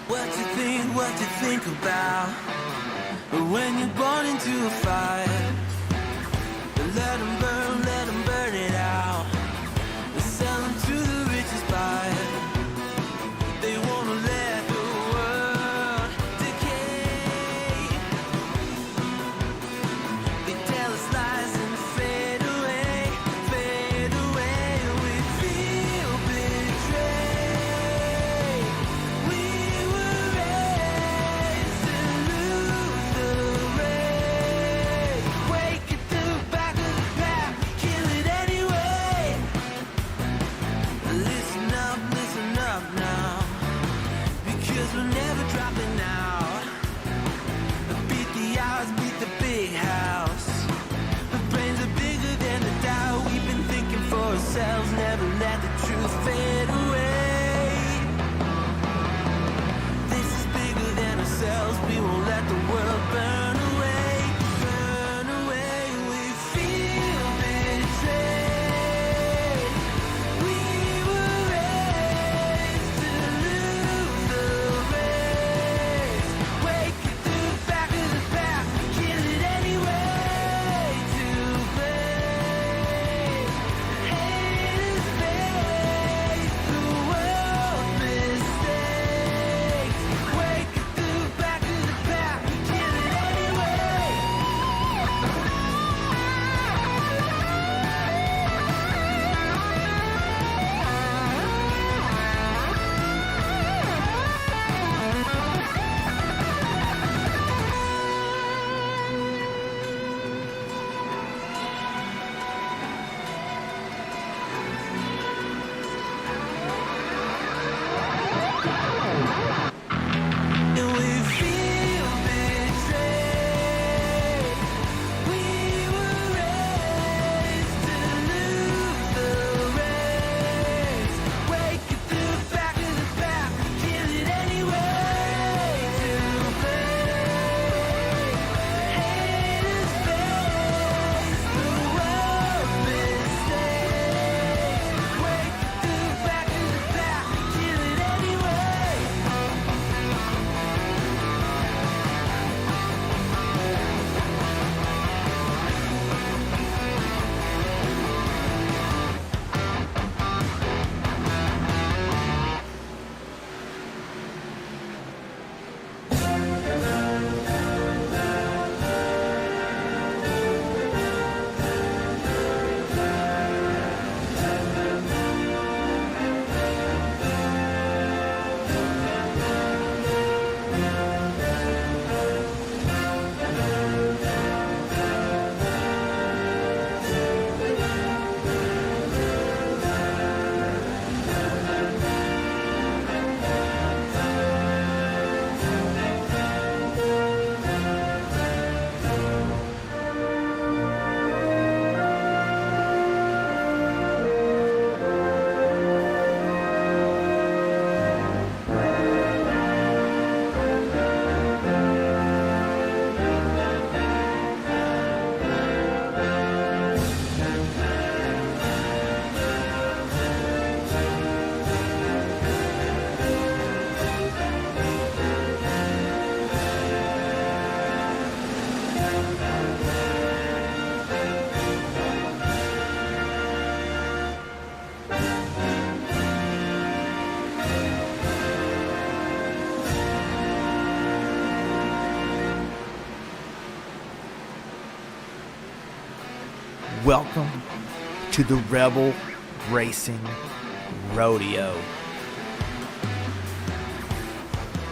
What you think about when you're born into a fire? Let them burn it out. Sell them to the richest buyer. They wanna let the world decay. They tell us lies and fade away, fade away. We feel betrayed. We were raised to lose the race. Wake at the back of the pack, kill it anyway. Listen up now, because we're never dropping out. Beat the odds, beat the big house. The brains are bigger than the doubt. We've been thinking for ourselves, never let the truth fade away. This is bigger than ourselves, we won't let the world burn away. Burn away, we feel betrayed. We were raised to lose the race. Wake at the back of the pack, kill it anyway. To blame, haters face the world's mistakes. Wake at the back of the pack, kill it anyway. And we feel betrayed. We were raised to lose the race. Wake at the back of the pack, kill it anyway. To blame, haters face the world's mistakes. Wake at the back of the pack, kill it anyway. Welcome to the Rebel Racing Rodeo.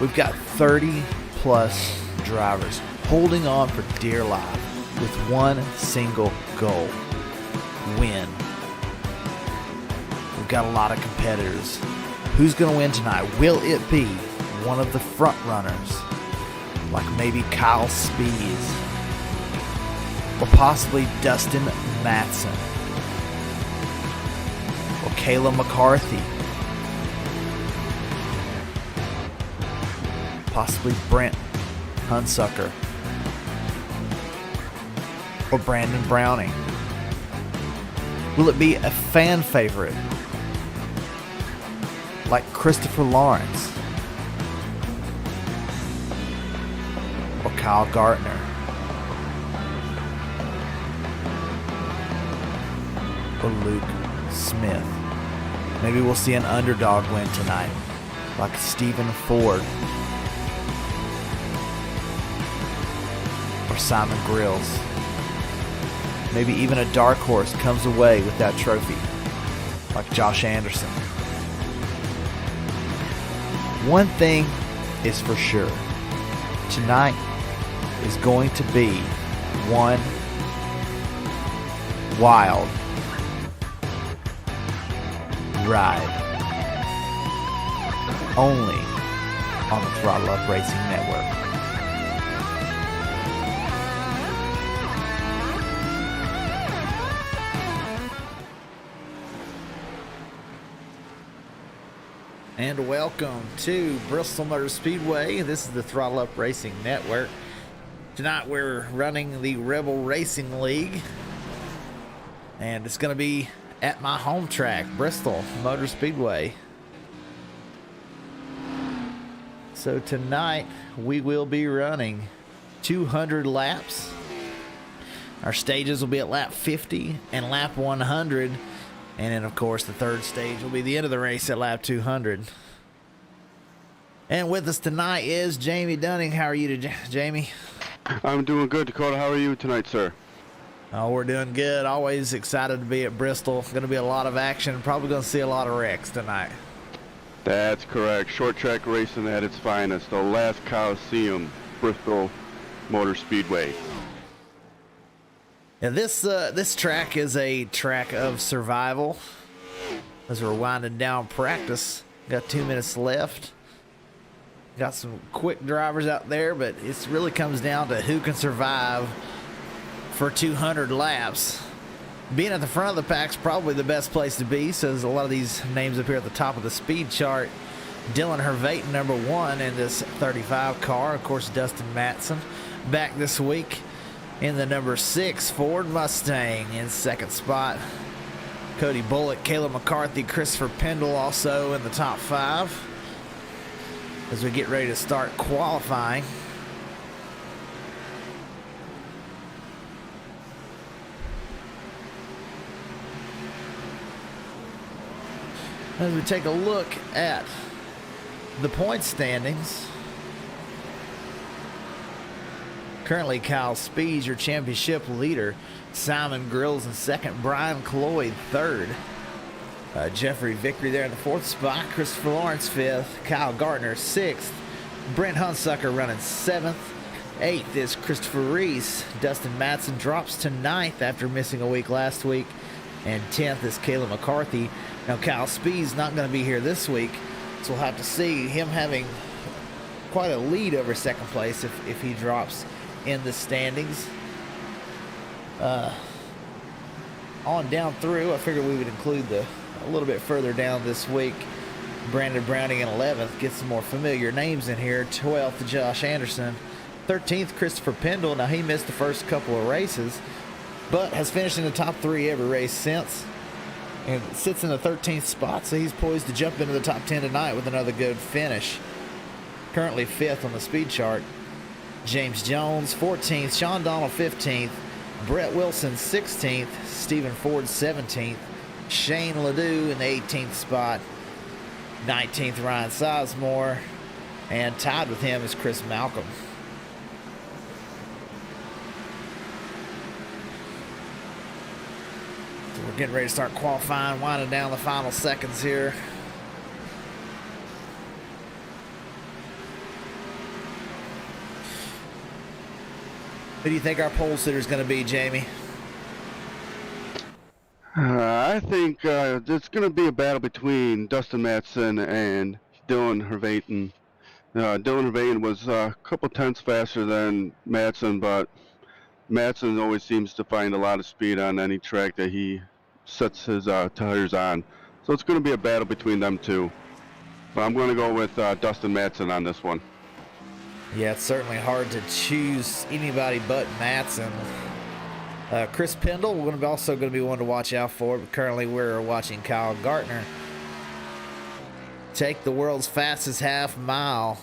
We've got 30 plus drivers holding on for dear life with one single goal: win. We've got a lot of competitors. Who's going to win tonight? Will it be one of the front runners, like maybe Kyle Speeds, or possibly Dustin Matson, or Kayla McCarthy, possibly Brent Hunsucker, or Brandon Browning? Will it be a fan favorite like Christopher Lawrence, Kyle Gardner. Or Luke Smith. Maybe we'll see an underdog win tonight, like Stephen Ford or Simon Grills. Maybe even a dark horse comes away with that trophy, like Josh Anderson. One thing is for sure. Tonight is going to be one wild ride. Only on the Throttle Up Racing Network. And welcome to Bristol Motor Speedway. This is the Throttle Up Racing Network. Tonight we're running the Rebel Racing League. And it's going to be at my home track, Bristol Motor Speedway. So tonight we will be running 200 laps. Our stages will be at lap 50 and lap 100. And then, of course, the third stage will be the end of the race at lap 200. And with us tonight is Jamie Dunning. How are you, Jamie? I'm doing good, Dakota. How are you tonight, sir? Oh, we're doing good. Always excited to be at Bristol. Going to be a lot of action. Probably going to see a lot of wrecks tonight. That's correct. Short track racing at its finest. The last Coliseum, Bristol Motor Speedway. Now this track is a track of survival. As we're winding down practice, got 2 minutes left. Got some quick drivers out there, but it really comes down to who can survive for 200 laps. Being at the front of the pack is probably the best place to be, so there's a lot of these names up here at the top of the speed chart. Dylan Hervaten, number 1 in this 35 car. Of course, Dustin Matson back this week in the number 6 Ford Mustang in second spot. Cody Bullock, Caleb McCarthy, Christopher Pendle also in the top 5 as we get ready to start qualifying. As we take a look at the point standings, currently Kyle Spees, your championship leader. Simon Grills in second. Brian Cloyd third. Jeffrey Vickery there in the 4th spot. Christopher Lawrence 5th. Kyle Gardner 6th. Brent Hunsucker running 7th. 8th is Christopher Reese. Dustin Matson drops to 9th after missing a week last week. And 10th is Caleb McCarthy. Now Kyle Spees not going to be here this week, so we'll have to see him having quite a lead over second place if he drops in the standings. On down through, I figured we would include a little bit further down this week. Brandon Browning in 11th. Get some more familiar names in here. 12th, Josh Anderson. 13th, Christopher Pendle. Now, he missed the first couple of races, but has finished in the top 3 every race since, and sits in the 13th spot, so he's poised to jump into the top 10 tonight with another good finish. Currently 5th on the speed chart. James Jones, 14th. Sean Donald, 15th. Brett Wilson, 16th. Stephen Ford, 17th. Shane Ledoux in the 18th spot. 19th, Ryan Sizemore. And tied with him is Chris Malcolm. So we're getting ready to start qualifying, winding down the final seconds here. Who do you think our pole sitter is going to be, Jamie? I think it's going to be a battle between Dustin Matson and Dylan Hervaten. Dylan Hervaten was a couple tenths faster than Matson, but Matson always seems to find a lot of speed on any track that he sets his tires on. So it's going to be a battle between them two. But I'm going to go with Dustin Matson on this one. Yeah, it's certainly hard to choose anybody but Matson. Chris Pendle, we're also going to be one to watch out for, but currently we're watching Kyle Gardner take the world's fastest half mile.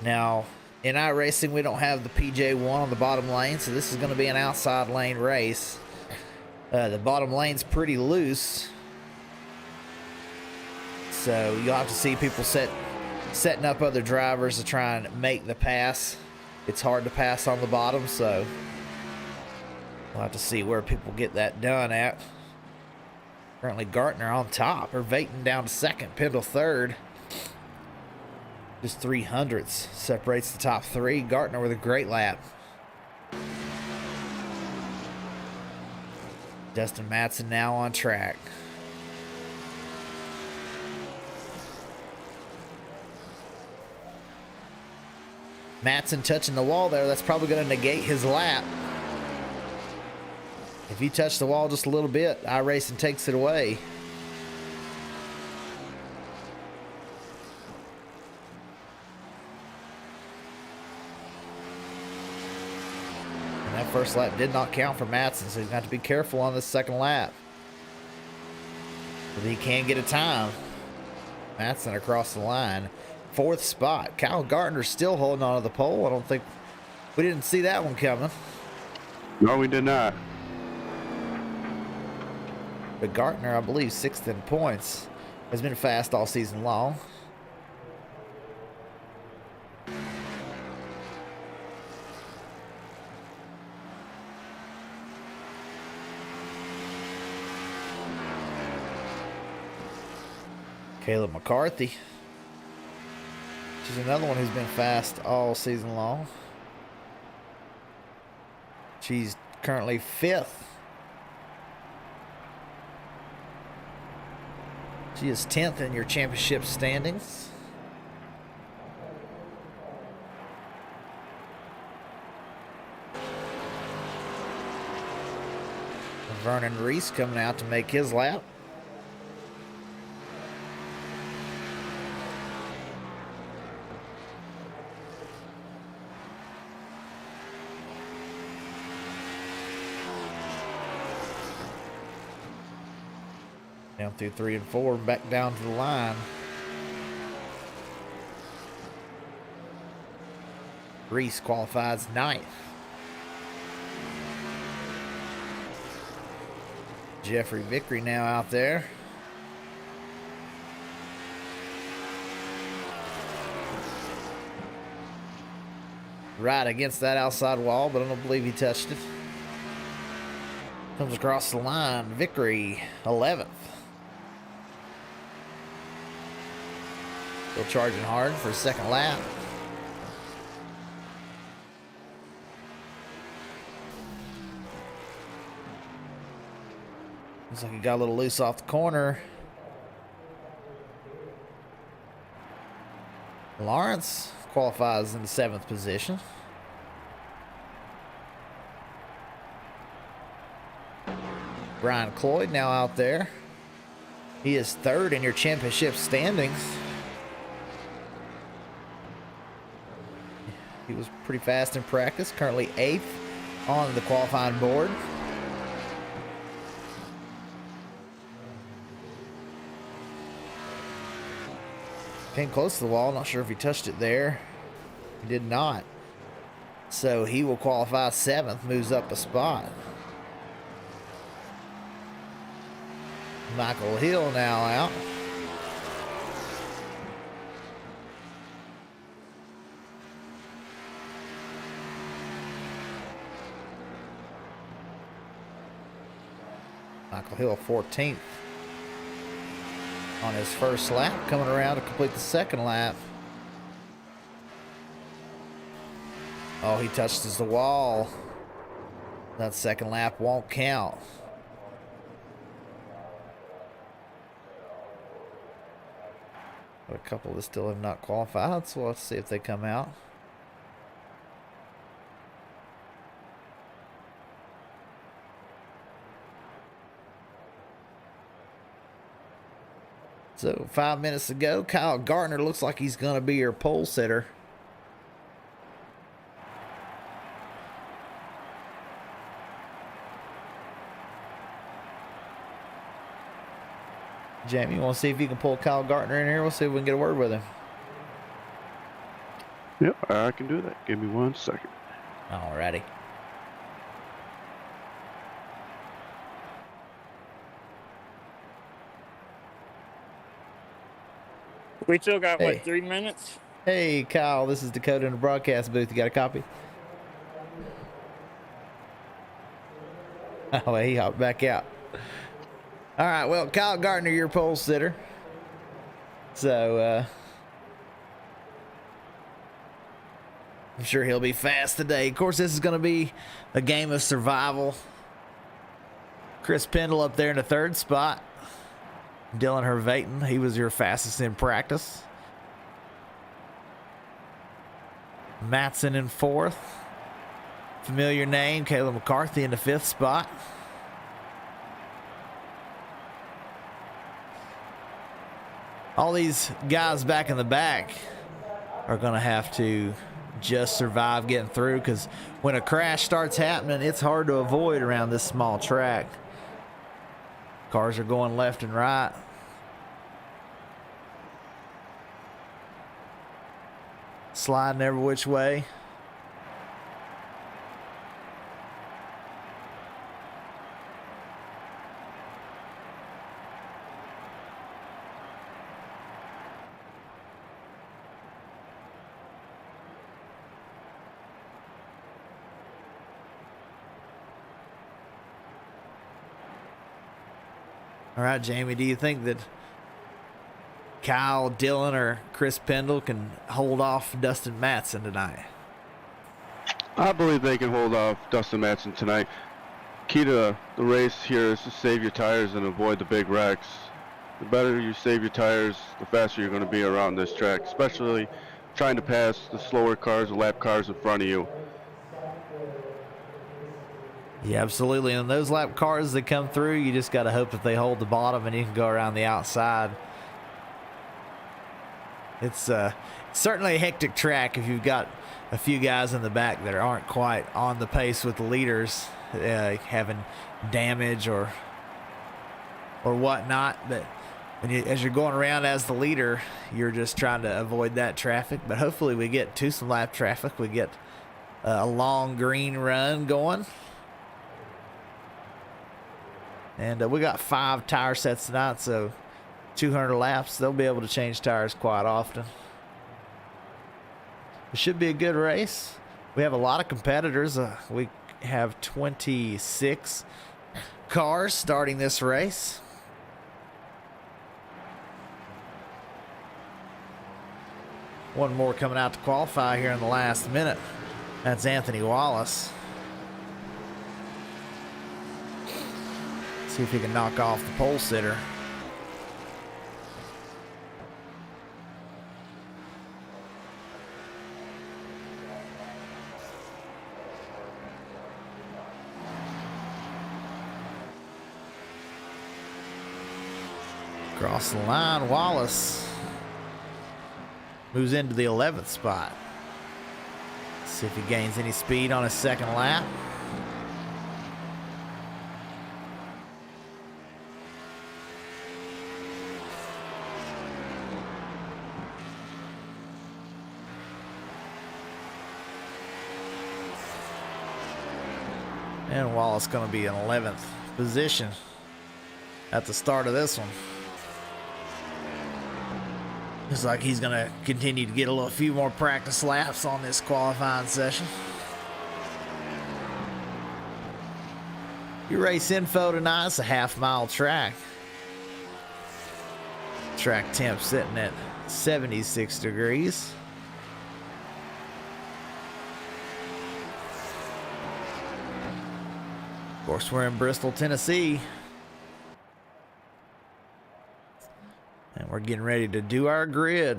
Now, in iRacing, we don't have the PJ1 on the bottom lane, so this is going to be an outside lane race. The bottom lane's pretty loose, so you'll have to see people setting up other drivers to try and make the pass. It's hard to pass on the bottom, so we'll have to see where people get that done at. Currently Gartner on top, or Vayton down to second, Pendle third. Just 300ths separates the top three. Gartner with a great lap. Dustin Matson now on track. Matson touching the wall there. That's probably going to negate his lap. If he touched the wall just a little bit, iRacing takes it away. And that first lap did not count for Matson, so he's got to be careful on this second lap. But he can get a time. Matson across the line. Fourth spot. Kyle Gartner still holding on to the pole. I don't think we didn't see that one coming. No, we did not. But Gartner, I believe, sixth in points, has been fast all season long. Caleb McCarthy. She's another one who's been fast all season long. She's currently fifth. She is 10th in your championship standings. Vernon Reese coming out to make his lap. Down through 3 and 4, back down to the line. Reese qualifies 9th. Jeffrey Vickery now out there. Right against that outside wall, but I don't believe he touched it. Comes across the line. Vickery, 11th. Still charging hard for a second lap. Looks like he got a little loose off the corner. Lawrence qualifies in the 7th position. Brian Cloyd now out there. He is 3rd in your championship standings. He was pretty fast in practice. Currently 8th on the qualifying board. Came close to the wall. Not sure if he touched it there. He did not. So he will qualify 7th. Moves up a spot. Michael Hill now out. Michael Hill 14th on his first lap, coming around to complete the second lap. Oh, he touches the wall. That second lap won't count. But a couple that still have not qualified, so let's see if they come out. So 5 minutes to go. Kyle Gartner looks like he's going to be your pole sitter. Jamie, you want to see if you can pull Kyle Gartner in here? We'll see if we can get a word with him. Yep, I can do that. Give me 1 second. Alrighty. We still got, what, Hey. 3 minutes? Hey, Kyle, this is Dakota in the broadcast booth. You got a copy? Oh, he hopped back out. All right, well, Kyle Gardner, your pole sitter. So, I'm sure he'll be fast today. Of course, this is going to be a game of survival. Chris Pendle up there in the 3rd spot. Dylan Hervaten, he was your fastest in practice. Matson in 4th. Familiar name, Caleb McCarthy in the 5th spot. All these guys back in the back are going to have to just survive getting through, because when a crash starts happening, it's hard to avoid around this small track. Cars are going left and right. Sliding every which way. All right, Jamie, do you think that Kyle, Dylan, or Chris Pendle can hold off Dustin Matson tonight? I believe they can hold off Dustin Matson tonight. Key to the race here is to save your tires and avoid the big wrecks. The better you save your tires, the faster you're going to be around this track, especially trying to pass the slower cars, the lap cars in front of you. Yeah, absolutely. And those lap cars that come through, you just got to hope that they hold the bottom and you can go around the outside. It's certainly a hectic track if you've got a few guys in the back that aren't quite on the pace with the leaders, having damage or whatnot. But as you're going around as the leader, you're just trying to avoid that traffic. But hopefully we get to some lap traffic. We get a long green run going. And we got 5 tire sets tonight, so 200 laps. They'll be able to change tires quite often. It should be a good race. We have a lot of competitors. We have 26 cars starting this race. One more coming out to qualify here in the last minute. That's Anthony Wallace. See if he can knock off the pole sitter. Across the line, Wallace moves into the 11th spot. See if he gains any speed on his second lap. And Wallace going to be in 11th position at the start of this one. Looks like he's going to continue to get a few more practice laps on this qualifying session. Your race info tonight is a half-mile track. Track temp sitting at 76 degrees. Of course, we're in Bristol, Tennessee. And we're getting ready to do our grid.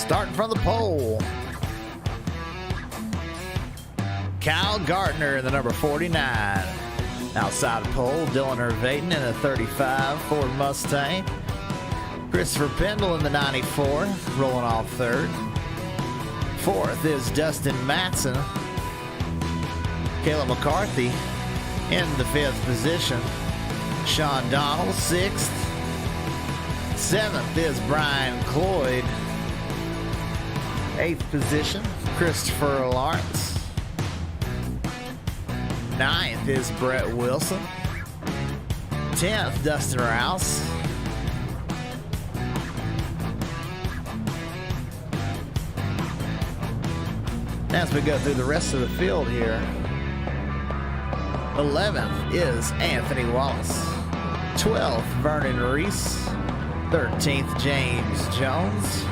Starting from the pole, Kyle Gardner in the number 49. Outside pole, Dylan Hervaten in a 35 Ford Mustang. Christopher Pendle in the 94, rolling off third. Fourth is Dustin Matson. Caleb McCarthy in the 5th position. Sean Donald, 6th. 7th is Brian Cloyd. 8th position, Christopher Lawrence. 9th is Brett Wilson. 10th, Dustin Rouse. As we go through the rest of the field here, 11th is Anthony Wallace. 12th, Vernon Reese. 13th, James Jones.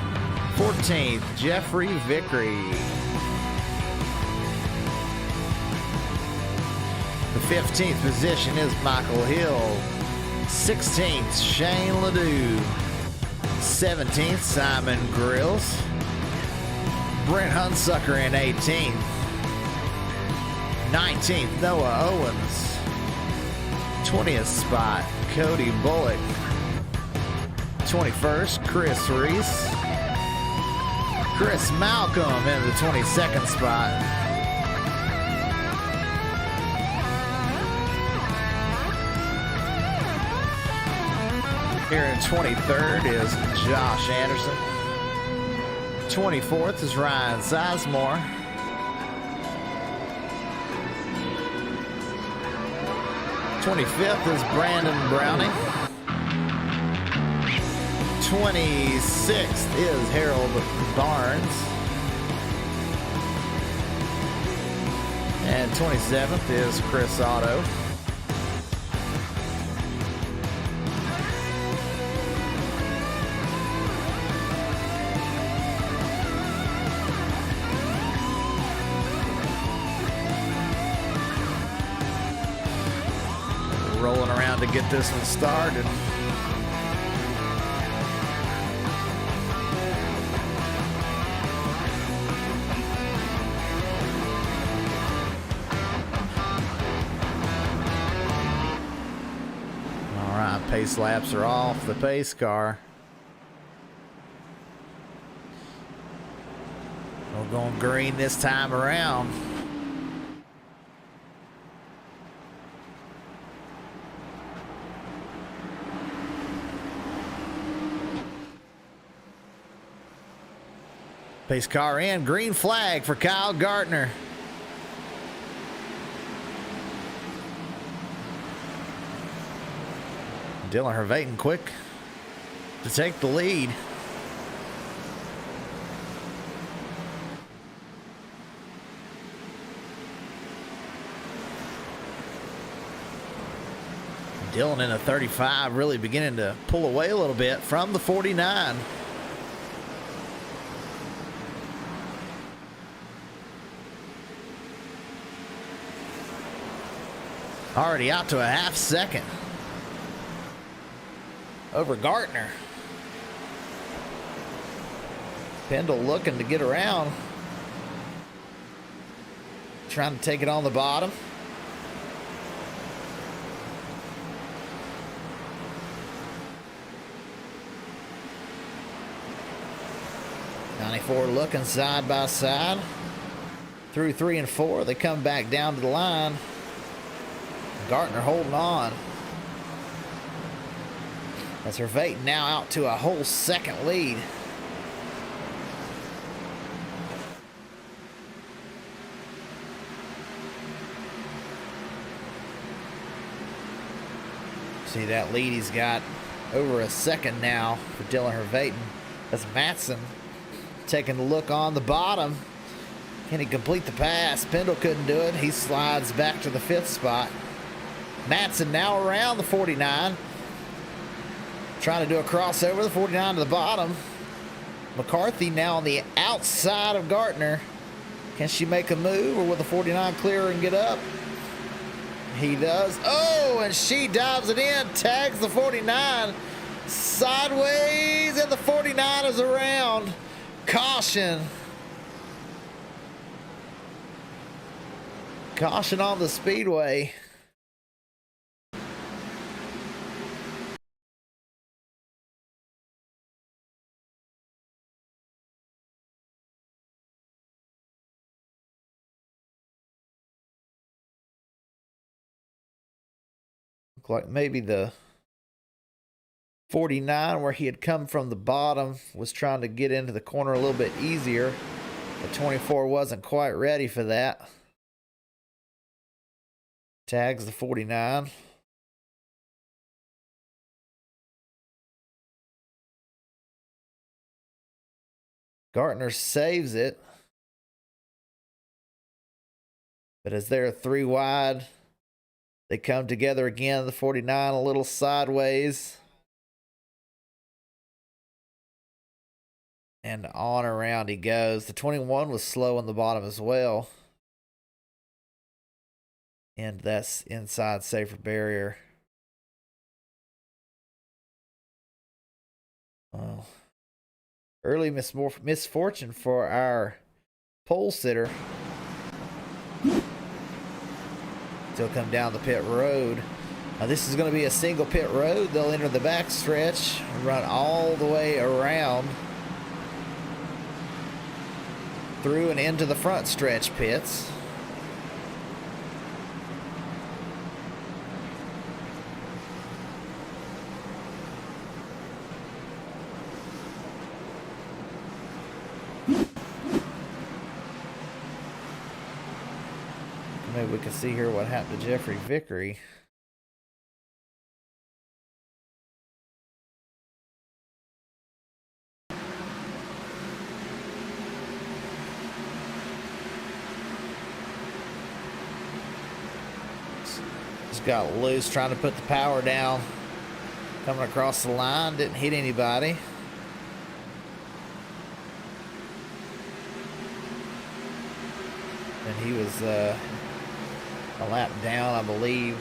14th, Jeffrey Vickery. The 15th position is Michael Hill. 16th, Shane Ledoux. 17th, Simon Grills. Brent Hunsucker in 18th. 19th, Noah Owens. 20th spot, Cody Bullock. 21st, Chris Reese. Chris Malcolm in the 22nd spot. Here in 23rd is Josh Anderson. 24th is Ryan Sizemore. 25th is Brandon Browning. 26th is Harold Barnes. And 27th is Chris Otto. Rolling around to get this one started. All right, pace laps are off the pace car. We're going green this time around. Pace car in, green flag for Kyle Gardner. Dylan Hervaten quick to take the lead. Dylan in a 35 really beginning to pull away a little bit from the 49. Already out to a half second over Gardner. Pendle looking to get around. Trying to take it on the bottom. '94 looking side by side. Through 3 and 4, they come back down to the line. Gardner holding on. As Hervaten now out to a whole second lead. See that lead he's got over a second now for Dylan Hervaten. As Matson taking a look on the bottom. Can he complete the pass? Pendle couldn't do it. He slides back to the 5th spot. Matson now around the 49. Trying to do a crossover, the 49 to the bottom. McCarthy now on the outside of Gardner. Can she make a move, or will the 49 clear and get up? He does. Oh, and she dives it in, tags the 49 sideways, and the 49 is around. Caution. Caution on the speedway. Looked like maybe the 49, where he had come from the bottom, was trying to get into the corner a little bit easier. The 24 wasn't quite ready for that. Tags the 49. Gartner saves it. But as they're 3 wide, they come together again. The 49 a little sideways. And on around he goes. The 21 was slow on the bottom as well. And that's inside safer barrier. Well, early misfortune for our pole sitter. Still come down the pit road. Now this is going to be a single pit road. They'll enter the back stretch, run all the way around through and into the front stretch pits. Maybe we can see here what happened to Jeffrey Vickery. Just got loose trying to put the power down. Coming across the line, didn't hit anybody. And he was a lap down, I believe.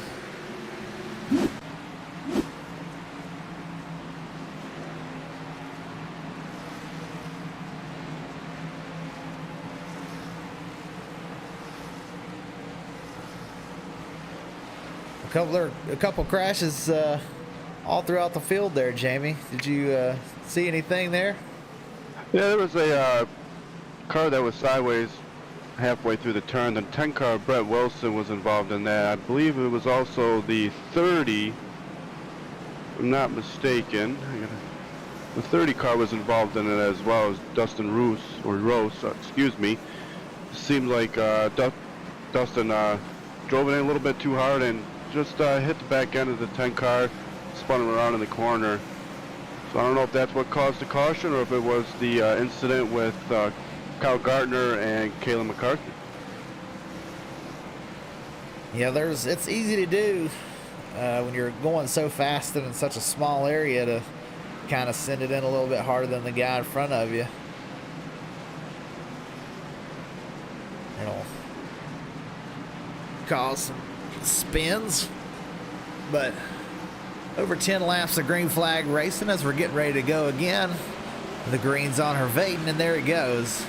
A couple crashes all throughout the field there, Jamie. Did you see anything there? Yeah, there was a car that was sideways halfway through the turn. The 10 car, Brett Wilson, was involved in that. I believe it was also the 30, if I'm not mistaken. The 30 car was involved in it as well as Dustin Roos, excuse me. It seemed like Dustin drove it in a little bit too hard and just hit the back end of the 10 car, spun him around in the corner. So I don't know if that's what caused the caution or if it was the incident with Kyle Gardner and Kayla McCarthy. Yeah, it's easy to do when you're going so fast and in such a small area to kind of send it in a little bit harder than the guy in front of you. It'll cause some spins, but over 10 laps of green flag racing as we're getting ready to go again. The green's on her Vaden, and there it goes.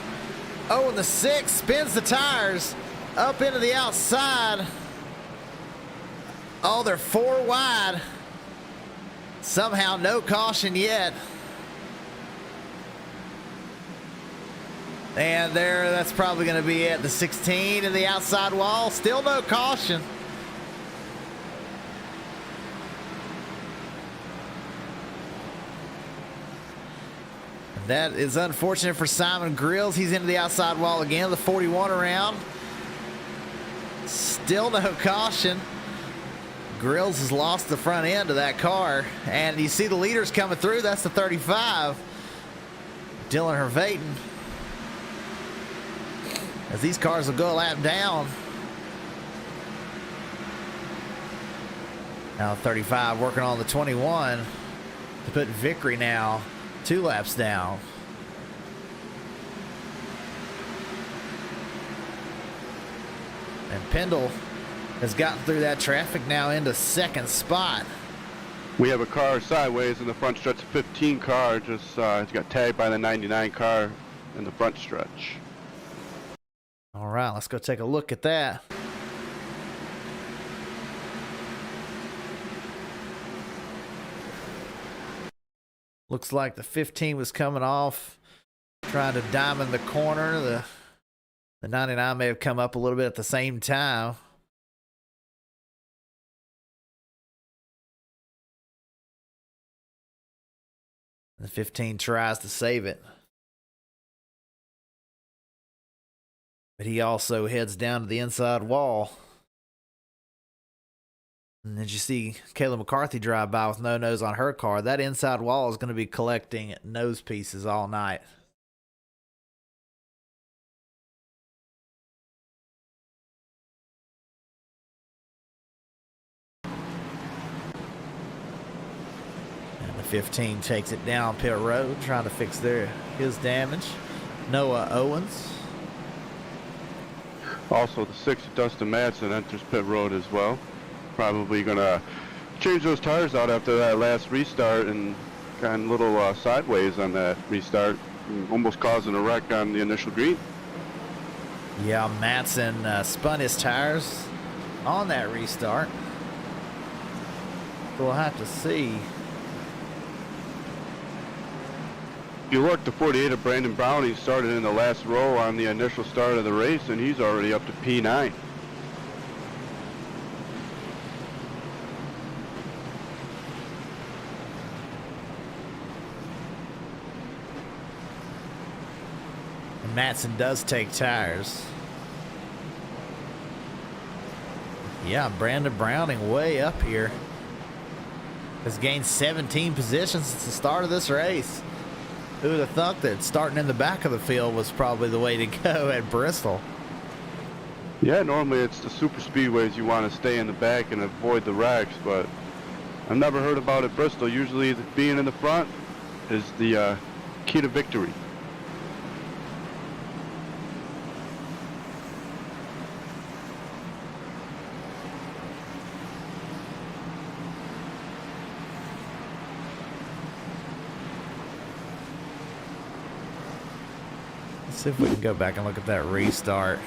Oh, and the 6 spins the tires up into the outside. Oh, they're 4 wide. Somehow no caution yet. And that's probably going to be at the 16 and the outside wall. Still no caution. That is unfortunate for Simon Grills. He's into the outside wall again. The 41 around. Still no caution. Grills has lost the front end of that car. And you see the leaders coming through. That's the 35. Dylan Hervaten. As these cars will go a lap down. Now 35 working on the 21 to put Vickery now 2 laps down. And Pendle has gotten through that traffic now into 2nd spot. We have a car sideways in the front stretch. 15 car just got tagged by the 99 car in the front stretch. All right, let's go take a look at that. Looks like the 15 was coming off, trying to diamond the corner. The 99 may have come up a little bit at the same time. The 15 tries to save it. But he also heads down to the inside wall. And as you see Kayla McCarthy drive by with no nose on her car, that inside wall is going to be collecting nose pieces all night. And the 15 takes it down pit road, trying to fix his damage. Noah Owens. Also, the 6, Dustin Madsen, enters pit road as well. Probably going to change those tires out after that last restart and kind of little sideways on that restart, almost causing a wreck on the initial green. Yeah, Madsen spun his tires on that restart. We'll have to see. If you look, the 48 of Brandon Brown, he started in the last row on the initial start of the race, and he's already up to P9. And Madsen does take tires. Yeah, Brandon Browning way up here. Has gained 17 positions since the start of this race. Who would have thought that starting in the back of the field was probably the way to go at Bristol? Yeah, normally it's the super speedways you want to stay in the back and avoid the wrecks, but I've never heard about it Bristol. Usually being in the front is the key to victory. Let's see if we can go back and look at that restart.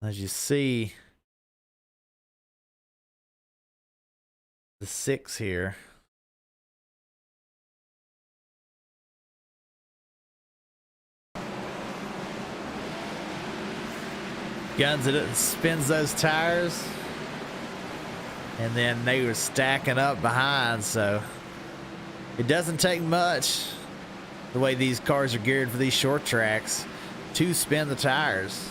As you see, the 6 here. Guns it, spins those tires. And then they were stacking up behind, so it doesn't take much, the way these cars are geared for these short tracks, to spin the tires.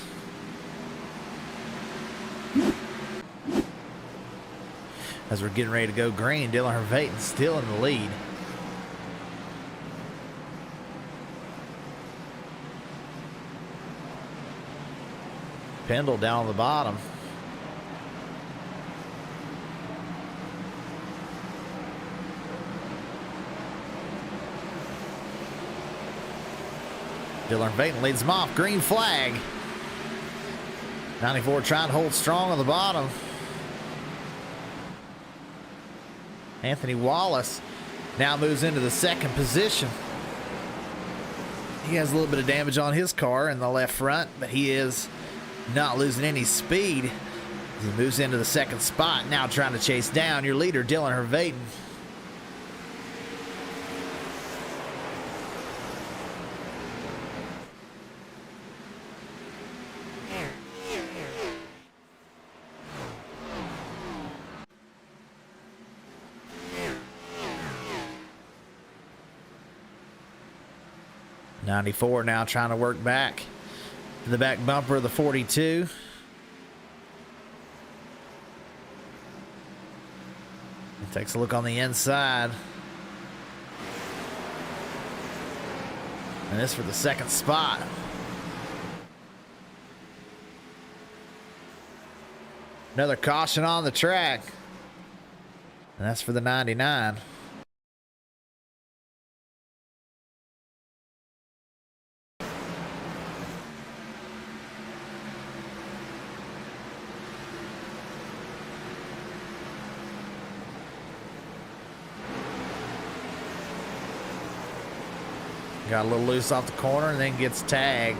As we're getting ready to go green, Dylan Hervaten still in the lead. Pendle down on the bottom. Dylan Hervaten leads him off. Green flag. 94 trying to hold strong on the bottom. Anthony Wallace now moves into the second position. He has a little bit of damage on his car in the left front, but he is not losing any speed. He moves into the second spot, now trying to chase down your leader, Dylan Hervaten. '94 now trying to work back to the back bumper of the 42. He takes a look on the inside. And this for the second spot. Another caution on the track. And that's for the 99. Got a little loose off the corner and then gets tagged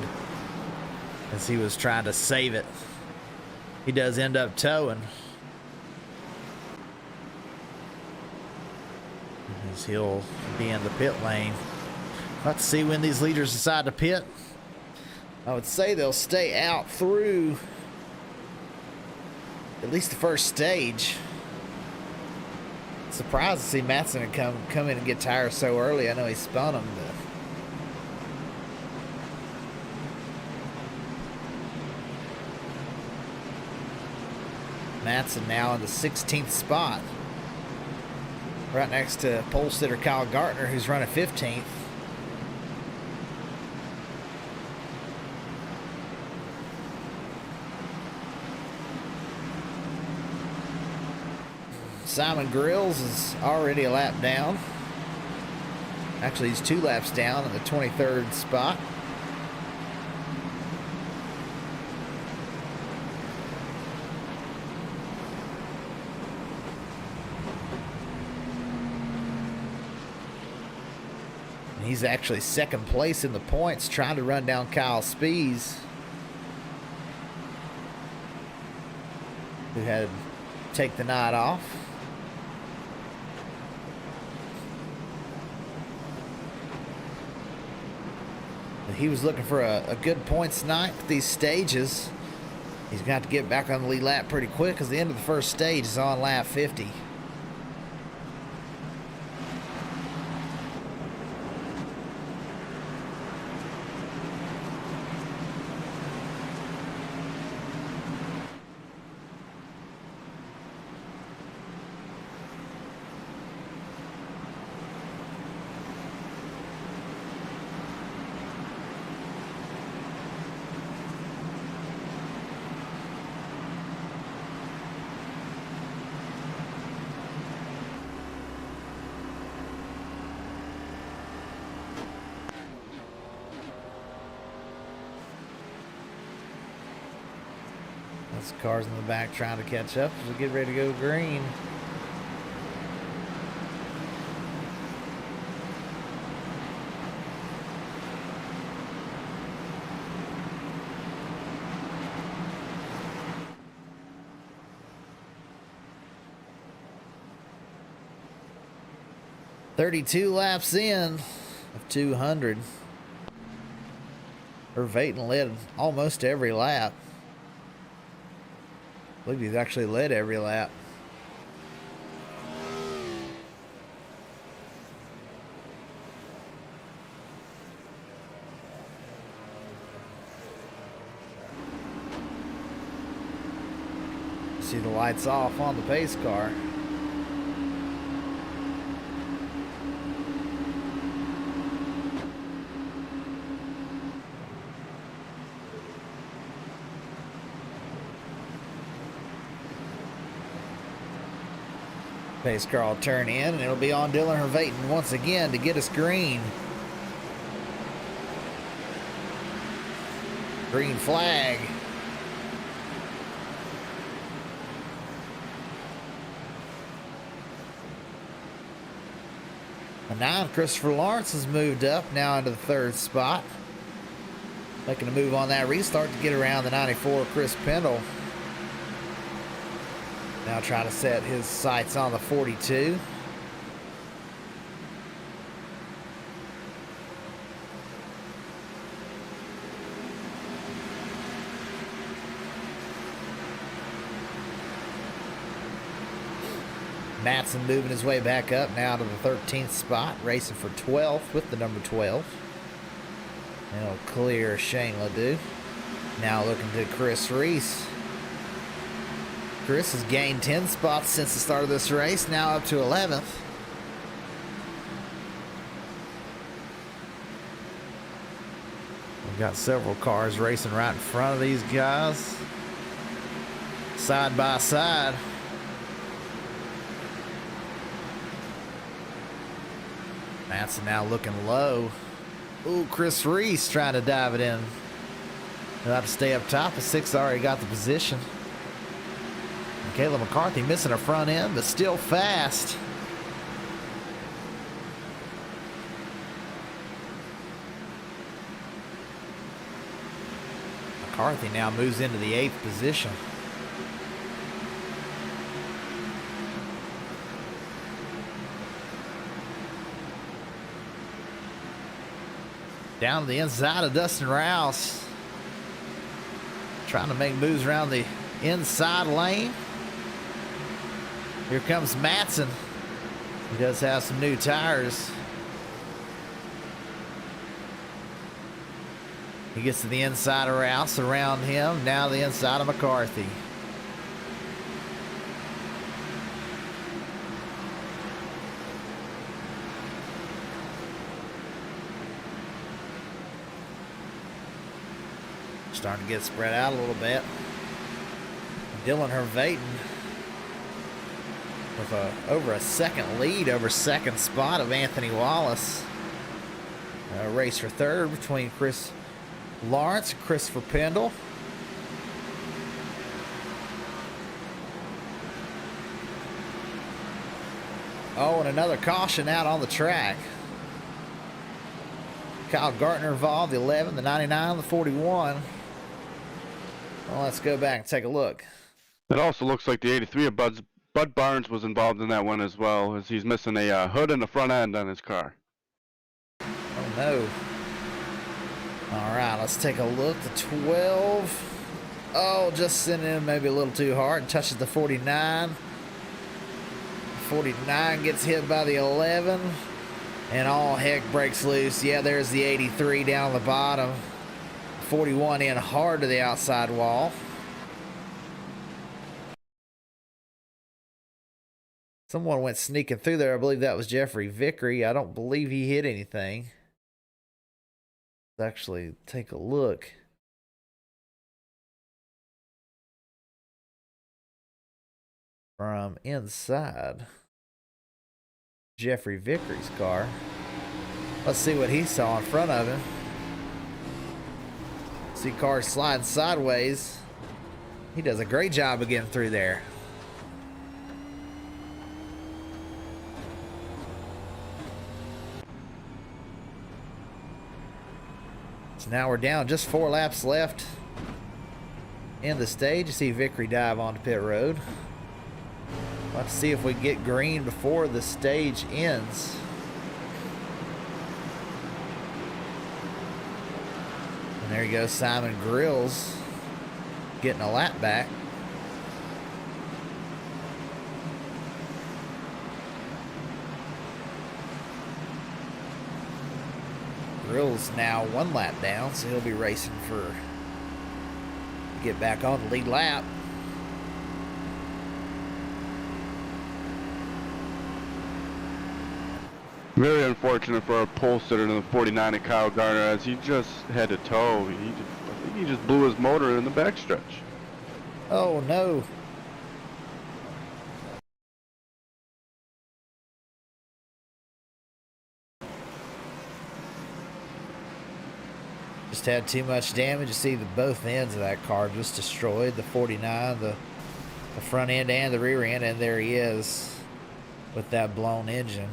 as he was trying to save it. He does end up towing. As he'll be in the pit lane. Let's see when these leaders decide to pit. I would say they'll stay out through at least the first stage. Surprised to see Matson come in and get tires so early. I know he spun them. Matson now in the 16th spot. Right next to pole sitter Kyle Gartner, who's running 15th. Simon Grills is already a lap down. Actually, he's 2 laps down in the 23rd spot. He's actually second place in the points, trying to run down Kyle Spees, who had to take the night off. But he was looking for a good points night with these stages. He's got to get back on the lead lap pretty quick because the end of the first stage is on lap 50. Those cars in the back trying to catch up as we get ready to go green. "32 laps in of 200. Vervaeten led almost every lap. I believe he's actually led every lap. See the lights off on the pace car. Pace car will turn in, and it'll be on Dylan Vervaeten once again to get us green. Green flag. And now Christopher Lawrence has moved up now into the 3rd spot. Making a move on that restart to get around the 94 Chris Pendle. Now trying to set his sights on the 42. Matson moving his way back up now to the 13th spot, racing for 12th with the number 12. And it'll clear Shane Ledoux. Now looking to Chris Reese. Chris has gained 10 spots since the start of this race, now up to 11th. We've got several cars racing right in front of these guys, side by side. Matson now looking low. Ooh, Chris Reese trying to dive it in. He'll have to stay up top. The 6 already got the position. Caleb McCarthy missing a front end, but still fast. McCarthy now moves into the 8th position. Down to the inside of Dustin Rouse. Trying to make moves around the inside lane. Here comes Matson. He does have some new tires. He gets to the inside of Rouse, around him. Now the inside of McCarthy. Starting to get spread out a little bit. Dylan Hervaten with over a second lead over second spot of Anthony Wallace. A race for third between Chris Lawrence and Christopher Pendle. Oh, and another caution out on the track. Kyle Gartner involved, the 11, the 99, the 41. Well, let's go back and take a look. It also looks like the 83 of Bud Barnes was involved in that one as well, as he's missing a hood in the front end on his car. Oh, no. All right, let's take a look. The 12. Oh, just sent in maybe a little too hard and touches the 49. 49 gets hit by the 11. And all heck breaks loose. Yeah, there's the 83 down the bottom. 41 in hard to the outside wall. Someone went sneaking through there. I believe that was Jeffrey Vickery. I don't believe he hit anything. Let's actually take a look. From inside Jeffrey Vickery's car. Let's see what he saw in front of him. See cars sliding sideways. He does a great job of getting through there. So now we're down just 4 laps left in the stage. You see Vickery dive onto pit road. Let's see if we get green before the stage ends. And there you go, Simon Grills getting a lap back. Grills now 1 lap down, so he'll be racing to get back on the lead lap. Very unfortunate for our pole sitter in the 49 at Kyle Garner, as he just had to tow. I think he just blew his motor in the backstretch. Oh no. Just had too much damage. You see both ends of that car just destroyed. The 49, the front end and the rear end, and there he is with that blown engine.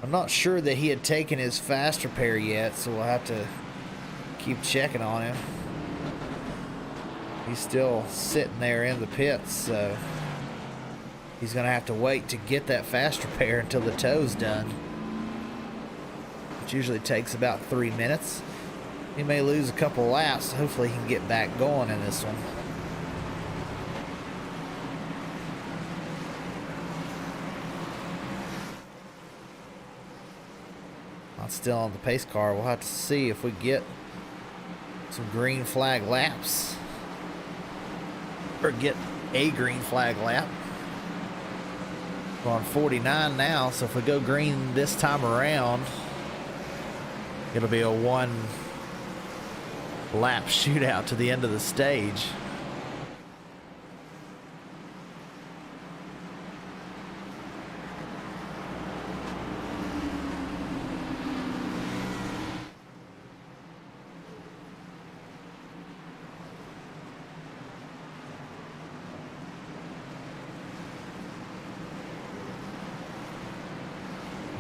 I'm not sure that he had taken his fast repair yet, so we'll have to keep checking on him. He's still sitting there in the pits, so he's going to have to wait to get that fast repair until the tow's done, which usually takes about 3 minutes. He may lose a couple laps. Hopefully he can get back going in this one. Still on the pace car. We'll have to see if we get some green flag laps, or get a green flag lap. We're on 49 now, so if we go green this time around, it'll be a 1 lap shootout to the end of the stage.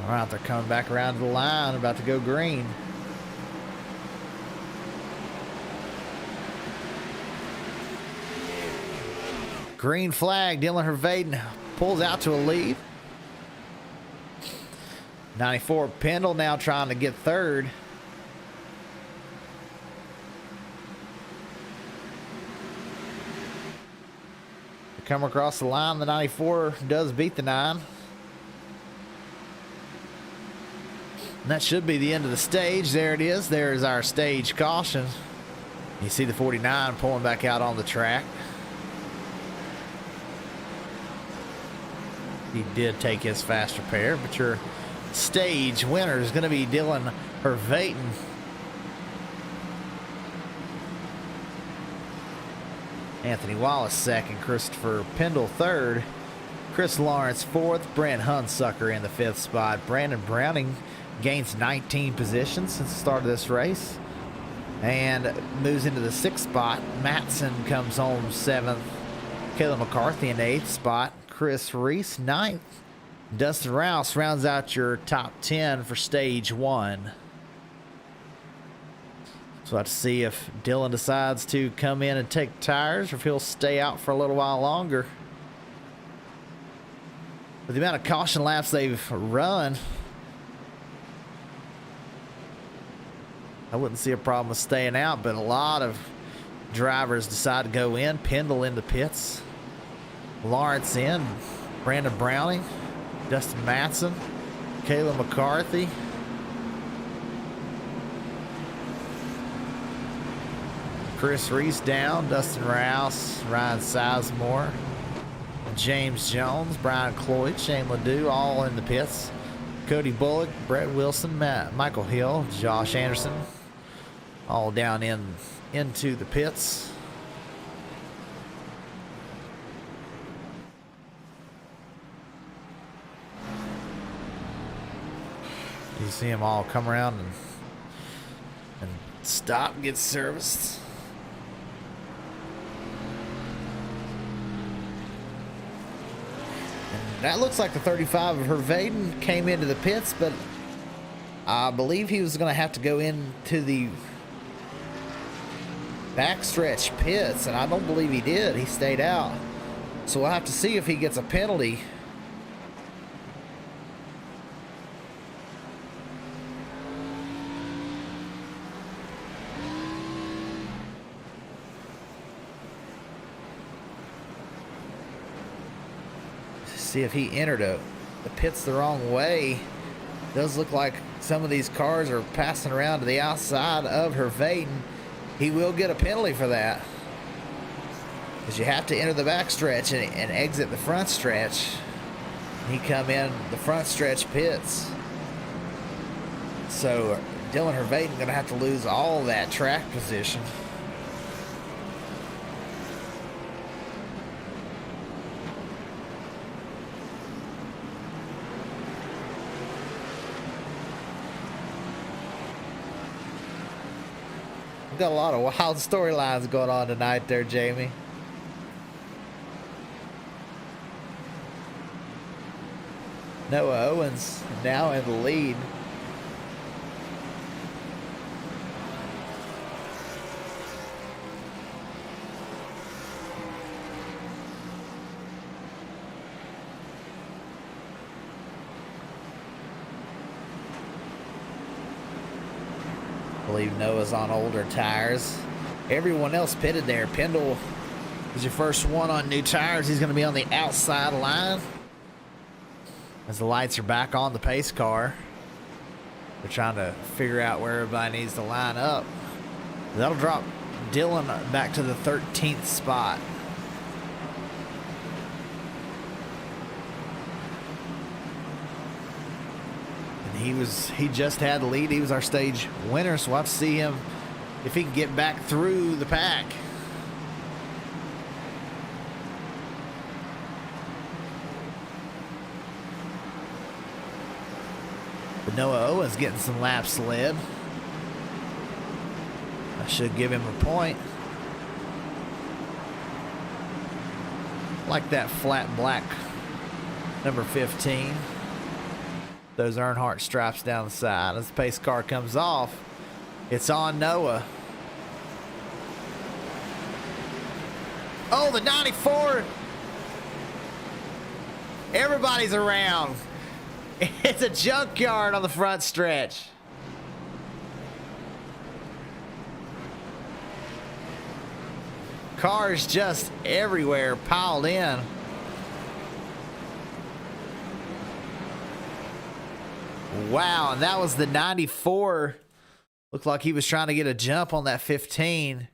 All right, they're coming back around to the line, about to go green. Green flag. Dylan Hervaden pulls out to a lead. 94 Pendle now trying to get third. They come across the line. The 94 does beat the 9. And that should be the end of the stage. There it is. There's our stage caution. You see the 49 pulling back out on the track. He did take his fast repair, but your stage winner is going to be Dylan Hervaden. Anthony Wallace second, Christopher Pendle third, Chris Lawrence fourth, Brent Hunsucker in the 5th spot. Brandon Browning gains 19 positions since the start of this race and moves into the 6th spot. Matson comes home 7th. Caleb McCarthy in the 8th spot. Chris Reese 9th. Dustin Rouse rounds out your top 10 for stage 1. So we'll have to see if Dylan decides to come in and take tires or if he'll stay out for a little while longer. With the amount of caution laps they've run, I wouldn't see a problem with staying out, but a lot of drivers decide to go in. Pendle in the pits. Lawrence in. Brandon Browning. Dustin Matson. Caleb McCarthy. Chris Reese down. Dustin Rouse. Ryan Sizemore. James Jones. Brian Cloyd. Shane Ledoux all in the pits. Cody Bullock. Brett Wilson. Michael Hill. Josh Anderson. All down into the pits. You see them all come around and stop, get serviced. And that looks like the 35 of Hervaden came into the pits, but I believe he was going to have to go into the backstretch pits, and I don't believe he did. He stayed out. So we'll have to see if he gets a penalty. See if he entered the pits the wrong way. It does look like some of these cars are passing around to the outside of Hervaden. He will get a penalty for that, because you have to enter the back stretch and exit the front stretch. He come in the front stretch pits. So Dylan Hervaden gonna have to lose all that track position. Got a lot of wild storylines going on tonight there, Jamie. Noah Owens now in the lead. I believe Noah's on older tires. Everyone else pitted there. Pendle is your first one on new tires. He's going to be on the outside line as the lights are back on the pace car. They're trying to figure out where everybody needs to line up. That'll drop Dylan back to the 13th spot. He just had the lead. He was our stage winner, so we'll have to see him if he can get back through the pack. But Noah Owens getting some laps led. I should give him a point. Like that flat black number 15. Those Earnhardt stripes down the side. As the pace car comes off, it's on Noah. Oh, the 94 Everybody's around. It's a junkyard on the front stretch. Cars just everywhere piled in. Wow, and that was the 94. Looked like he was trying to get a jump on that 15.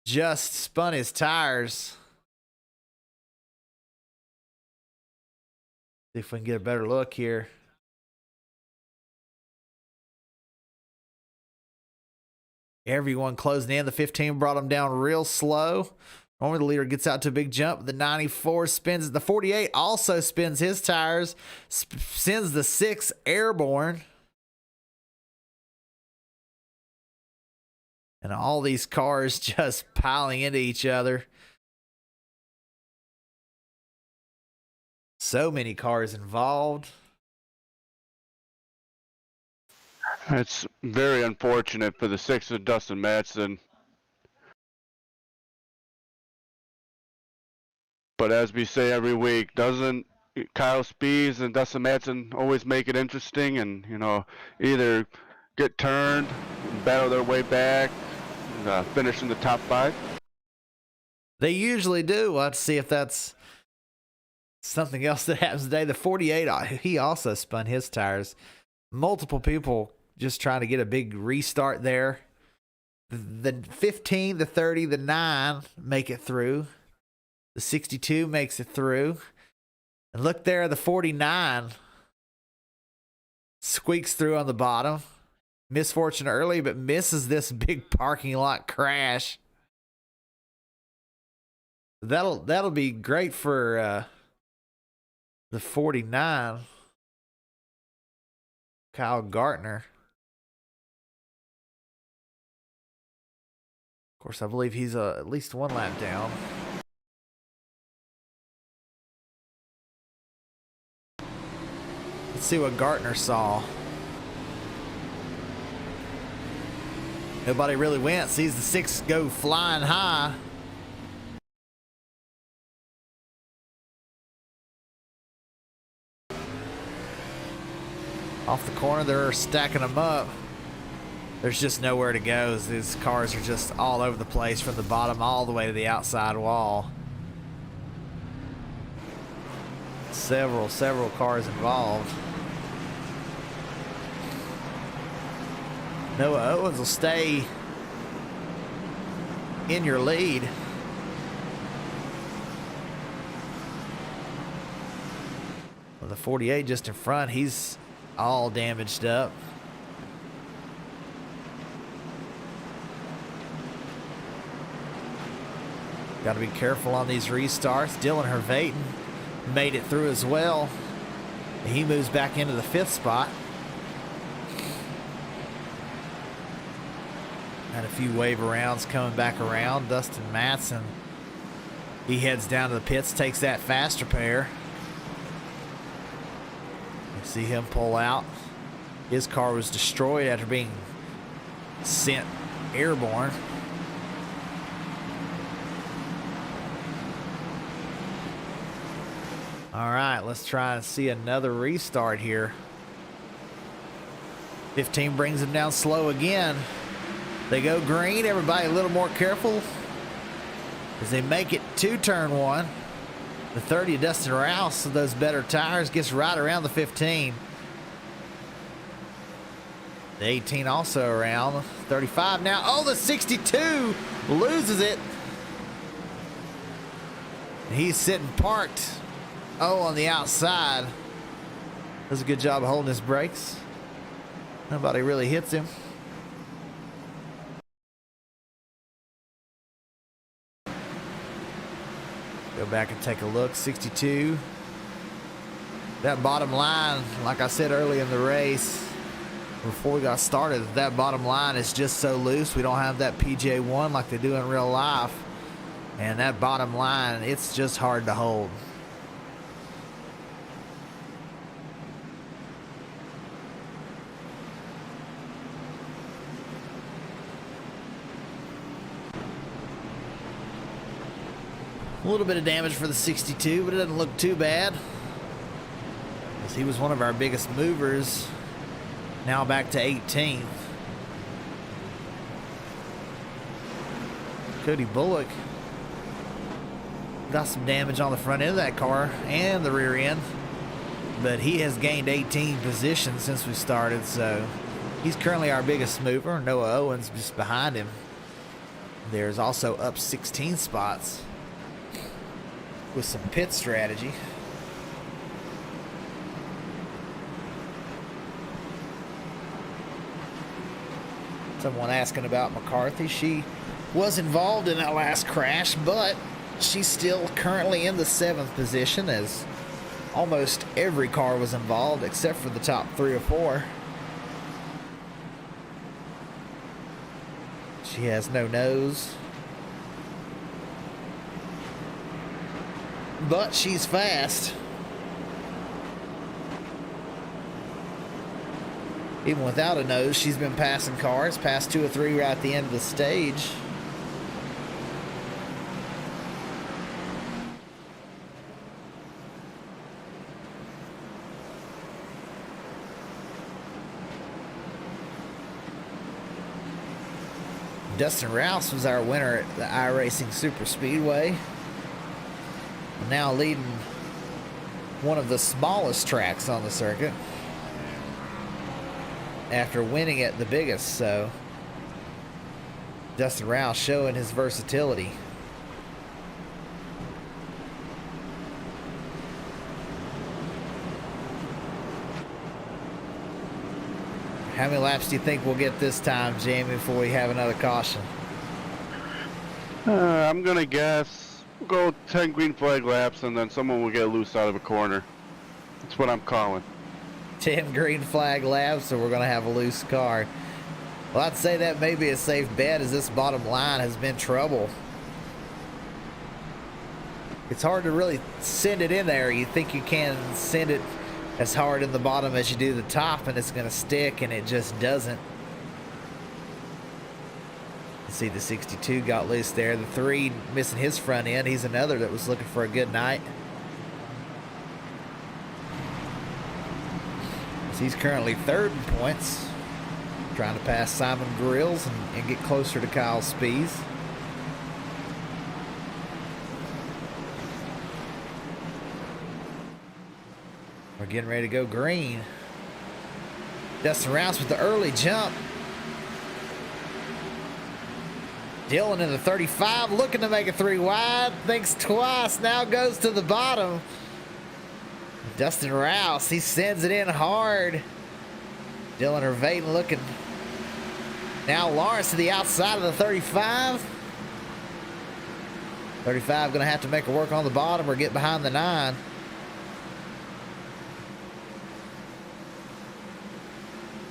Just spun his tires. See if we can get a better look here. Everyone closing in. The 15 brought him down real slow. Normally the leader gets out to a big jump. The 94 spins. The 48 also spins his tires. Sends the 6 airborne. And all these cars just piling into each other. So many cars involved. It's very unfortunate for the 6 of Dustin Matson. But as we say every week, doesn't Kyle Spees and Dustin Matson always make it interesting and, you know, either get turned, battle their way back, and, finish in the top 5? They usually do. We'll have to see if that's something else that happens today. The 48, he also spun his tires. Multiple people just trying to get a big restart there. The 15, the 30, the 9 make it through. The 62 makes it through. And look there, the 49 squeaks through on the bottom. Misfortune early, but misses this big parking lot crash. That'll be great for the 49. Kyle Gartner. Of course, I believe he's at least 1 lap down. Let's see what Gartner saw. Nobody really went. Sees the 6 go flying high. Off the corner, they're stacking them up. There's just nowhere to go. These cars are just all over the place from the bottom all the way to the outside wall. Several cars involved. Noah Owens will stay in your lead. Well, the 48 just in front, he's all damaged up. Got to be careful on these restarts. Dylan Hervaten made it through as well. He moves back into the 5th spot. Had a few wave arounds coming back around. Dustin Matson, he heads down to the pits, takes that faster pair. You see him pull out. His car was destroyed after being sent airborne. All right, let's try and see another restart here. 15 brings him down slow again. They go green. Everybody a little more careful as they make it to turn 1. The 30 of Dustin Rouse with those better tires gets right around the 15. The 18 also around. 35 now. Oh, the 62 loses it. He's sitting parked. Oh, on the outside. Does a good job of holding his brakes. Nobody really hits him. Go back and take a look. 62. That bottom line, like I said early in the race, before we got started, that bottom line is just so loose. We don't have that PJ1 like they do in real life. And that bottom line, it's just hard to hold. A little bit of damage for the 62, but it doesn't look too bad. As he was one of our biggest movers. Now back to 18th. Cody Bullock got some damage on the front end of that car and the rear end, but he has gained 18 positions since we started, so he's currently our biggest mover. Noah Owens just behind him. There's also up 16 spots with some pit strategy. Someone asking about McCarthy. She was involved in that last crash, but she's still currently in the 7th position, as almost every car was involved except for the top 3 or 4. She has no nose, but she's fast. Even without a nose, she's been passing cars, past 2 or 3 right at the end of the stage. Dustin Rouse was our winner at the iRacing Super Speedway. Now leading one of the smallest tracks on the circuit after winning at the biggest, so Dustin Rouse showing his versatility. How many laps do you think we'll get this time, Jamie, before we have another caution? I'm gonna guess we'll go 10 green flag laps, and then someone will get loose out of a corner. That's what I'm calling. 10 green flag laps, so we're going to have a loose car. Well, I'd say that may be a safe bet, as this bottom line has been trouble. It's hard to really send it in there. You think you can send it as hard in the bottom as you do the top, and it's going to stick, and it just doesn't. You see the 62 got loose there. The 3 missing his front end. He's another that was looking for a good night. So he's currently 3rd in points, trying to pass Simon Grills and get closer to Kyle Spees. We're getting ready to go green. Dustin Rouse with the early jump. Dylan in the 35, looking to make a 3 wide. Thinks twice, now goes to the bottom. Dustin Rouse, he sends it in hard. Dylan Hervaten looking. Now Lawrence to the outside of the 35. 35 going to have to make a work on the bottom or get behind the 9.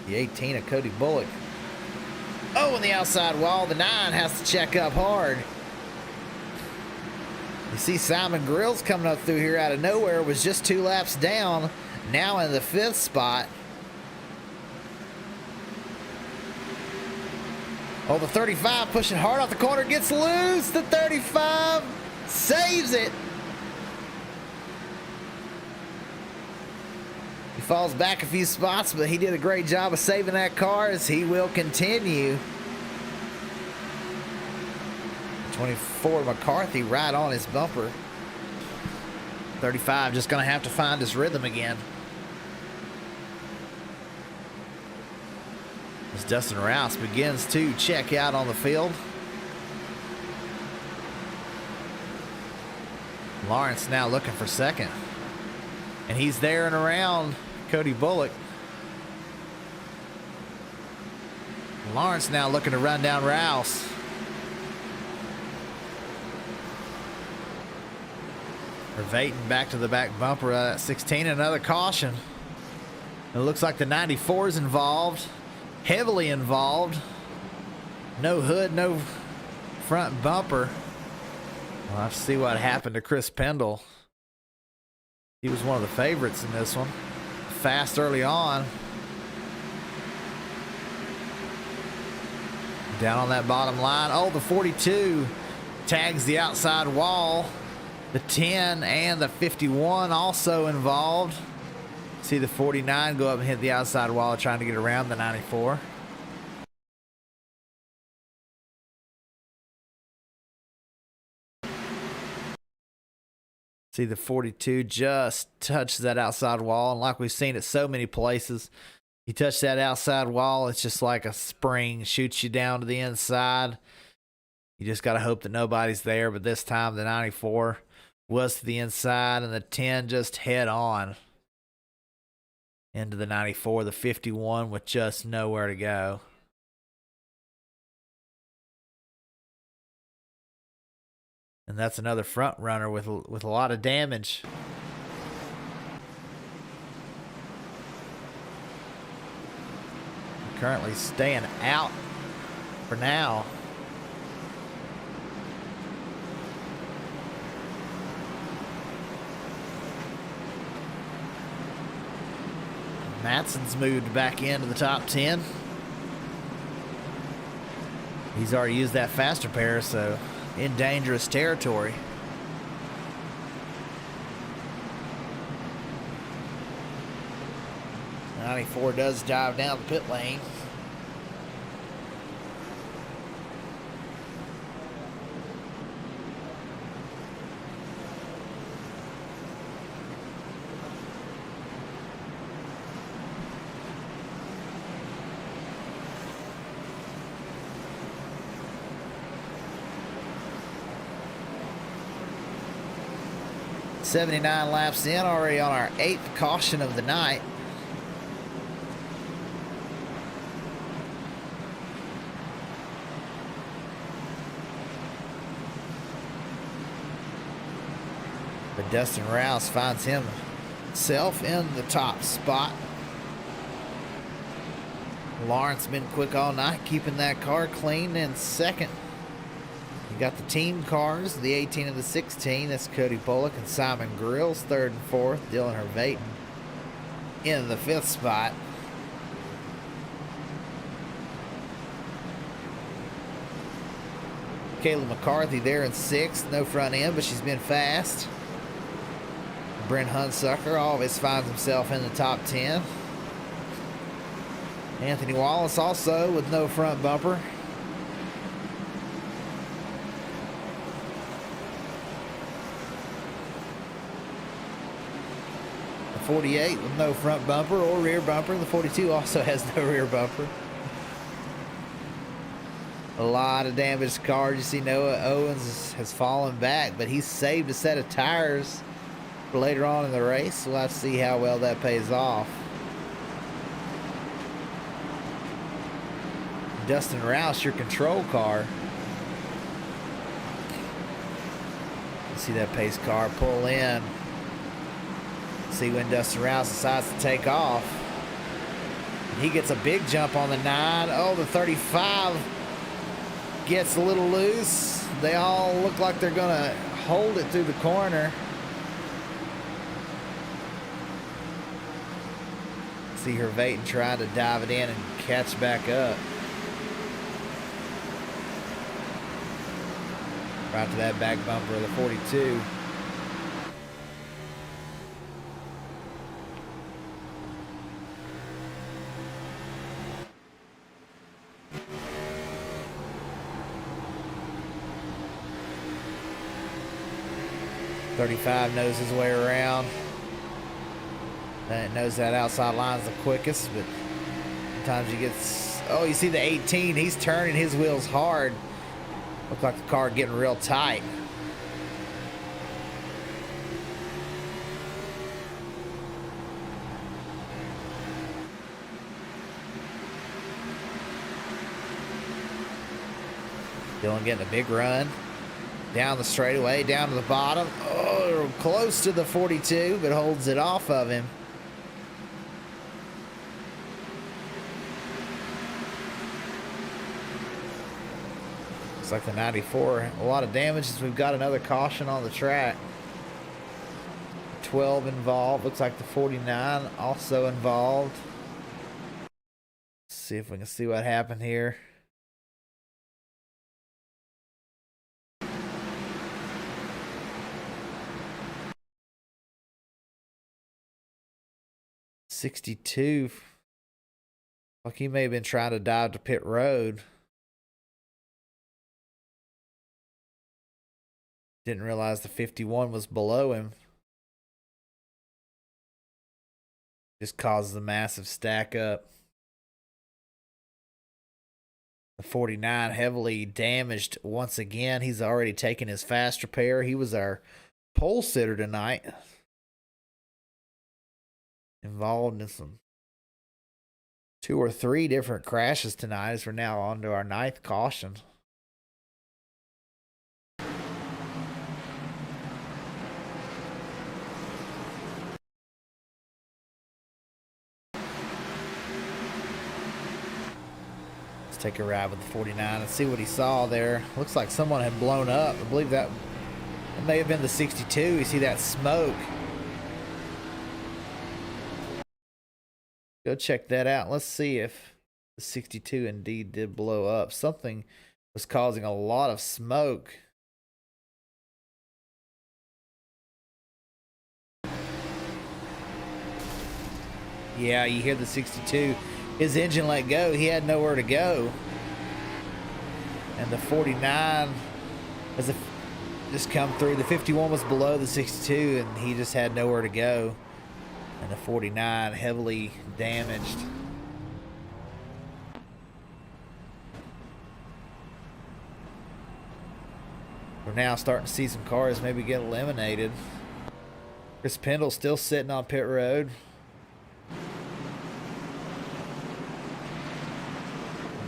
The 18 of Cody Bullock. Oh, on the outside wall, the 9 has to check up hard. You see Simon Grills coming up through here out of nowhere, was just 2 laps down, now in the 5th spot. Oh, the 35 pushing hard off the corner, gets loose. The 35 saves it. He falls back a few spots, but he did a great job of saving that car, as he will continue. 24 McCarthy right on his bumper. 35 just going to have to find his rhythm again. As Dustin Rouse begins to check out on the field. Lawrence now looking for 2nd. And he's there and around Cody Bullock. Lawrence now looking to run down Rouse. Hervaten back to the back bumper of that 16. Another caution. It looks like the 94 is involved. Heavily involved. No hood, no front bumper. We'll have to see what happened to Chris Pendle. He was one of the favorites in this one. Fast early on. Down on that bottom line. Oh, the 42 tags the outside wall. The 10 and the 51 also involved. See the 49 go up and hit the outside wall trying to get around the 94. See the 42 just touched that outside wall, and like we've seen at so many places, you touch that outside wall, it's just like a spring, shoots you down to the inside. You just got to hope that nobody's there, but this time the 94 was to the inside, and the 10 just head on into the 94, the 51 with just nowhere to go. And that's another front runner with a lot of damage. Currently staying out for now. Matson's moved back into the top 10. He's already used that faster pair, so in dangerous territory. The 94 does dive down the pit lane. .79 laps in, already on our 8th caution of the night. But Dustin Rouse finds himself in the top spot. Lawrence been quick all night, keeping that car clean in second. You got the team cars, the 18 and the 16. That's Cody Bullock and Simon Grills, third and fourth. Dylan Hervaten in the 5th spot. Kayla McCarthy there in 6th. No front end, but she's been fast. Brent Hunsucker always finds himself in the top 10. Anthony Wallace also with no front bumper. The 48 with no front bumper or rear bumper. The 42 also has no rear bumper. A lot of damaged cars. You see Noah Owens has fallen back, but he's saved a set of tires for later on in the race. We'll have to see how well that pays off. Dustin Rouse, your control car. You see that pace car pull in. See when Dustin Rouse decides to take off. He gets a big jump on the 9. Oh, the 35 gets a little loose. They all look like they're gonna hold it through the corner. See Hervaten trying to dive it in and catch back up. Right to that back bumper of the 42. .35 knows his way around. And knows that outside line's the quickest, but sometimes he gets... Oh, you see the 18. He's turning his wheels hard. Looks like the car getting real tight. Dylan getting a big run. Down the straightaway, down to the bottom. Oh, close to the 42, but holds it off of him. Looks like the 94, a lot of damage as we've got another caution on the track. 12 involved. Looks like the 49 also involved. Let's see if we can see what happened here. 62. Like he may have been trying to dive to pit road. Didn't realize the 51 was below him. Just caused the massive stack up. The 49 heavily damaged once again. He's already taken his fast repair. He was our pole sitter tonight. Involved in some 2 or 3 different crashes tonight as we're now on to our 9th caution. Let's take a ride with the 49 and see what he saw there. Looks like someone had blown up. I believe that it may have been the 62. You see that smoke. Go check that out. Let's see if the 62 indeed did blow up. Something was causing a lot of smoke. Yeah, you hear the 62. His engine let go. He had nowhere to go. And the 49 as if just come through. The 51 was below the 62 and he just had nowhere to go. And the 49 heavily damaged. We're now starting to see some cars maybe get eliminated. Chris Pendle still sitting on pit road.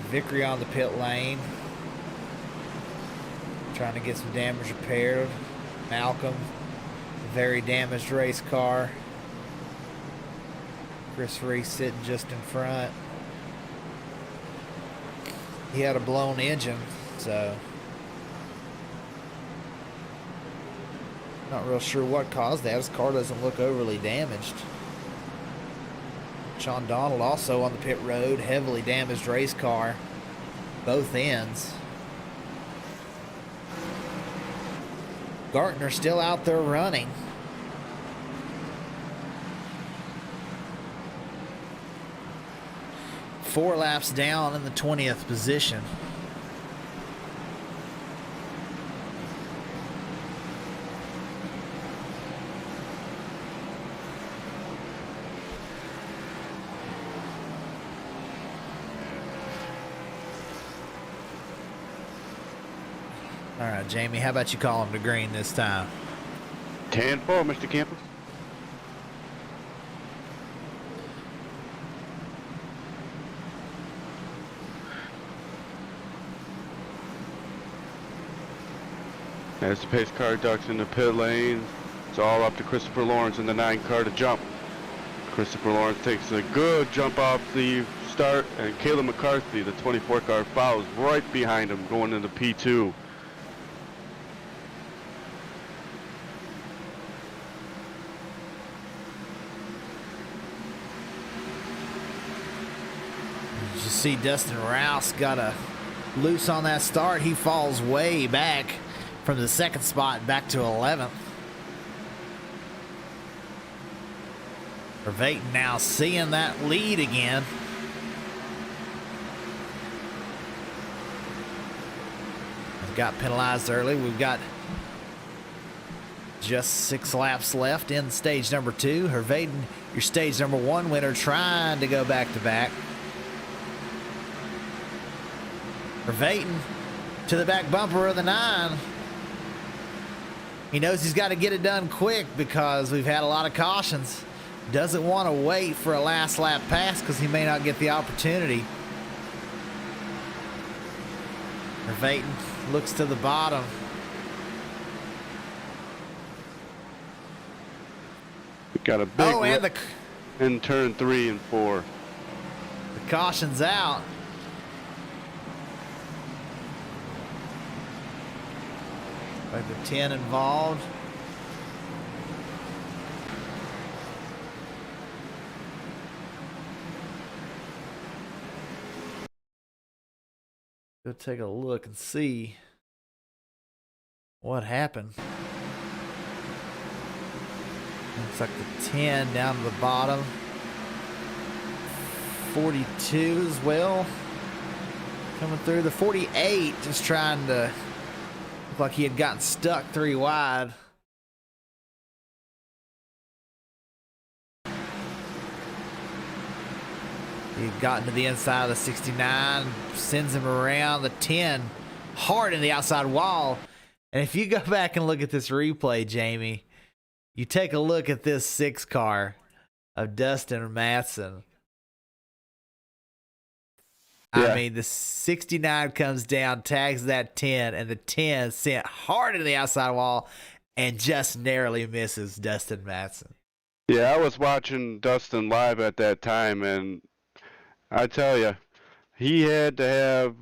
Vickery on the pit lane. Trying to get some damage repaired. Malcolm, a very damaged race car. Chris Reese sitting just in front. He had a blown engine, so not real sure what caused that. His car doesn't look overly damaged. Sean Donald also on the pit road, heavily damaged race car, both ends. Gartner still out there running. Four laps down in the 20th position. All right, Jamie, how about you call him to green this time? 10-4, Mr. Camper. As the pace car ducks in the pit lane, it's all up to Christopher Lawrence in the 9 car to jump. Christopher Lawrence takes a good jump off the start, and Caleb McCarthy, the 24 car, follows right behind him going into P2. You see Dustin Rouse got a loose on that start. He falls way back from the 2nd spot back to 11th. Vervaeten now seeing that lead again. Got penalized early. We've got just 6 laps left in stage number 2. Vervaeten, your stage number 1 winner, trying to go back to back. Vervaeten to the back bumper of the 9. He knows he's got to get it done quick because we've had a lot of cautions. Doesn't want to wait for a last lap pass because he may not get the opportunity. Vervaeten looks to the bottom. We got a big and in turn 3 and 4. The caution's out. Like the 10 involved. Go take a look and see what happened. Looks like the 10 down to the bottom. 42 as well. Coming through the 48, just trying to look like he had gotten stuck 3 wide. He had gotten to the inside of the 69, sends him around the 10, hard in the outside wall. And if you go back and look at this replay, Jamie, you take a look at this 6 car of Dustin Matson. Yeah. I mean, the 69 comes down, tags that 10, and the 10 sent hard into the outside wall and just narrowly misses Dustin Matson. Yeah, I was watching Dustin live at that time, and I tell you, he had to have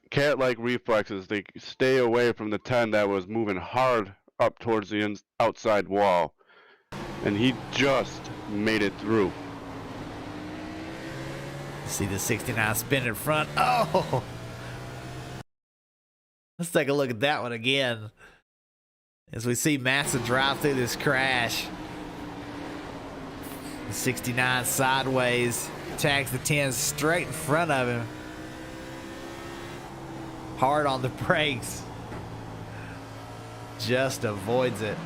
cat-like reflexes to stay away from the 10 that was moving hard up towards the outside wall, and he just made it through. See the 69 spin in front. Oh! Let's take a look at that one again. As we see Matson drive through this crash. The 69 sideways. Tags the 10 straight in front of him. Hard on the brakes. Just avoids it.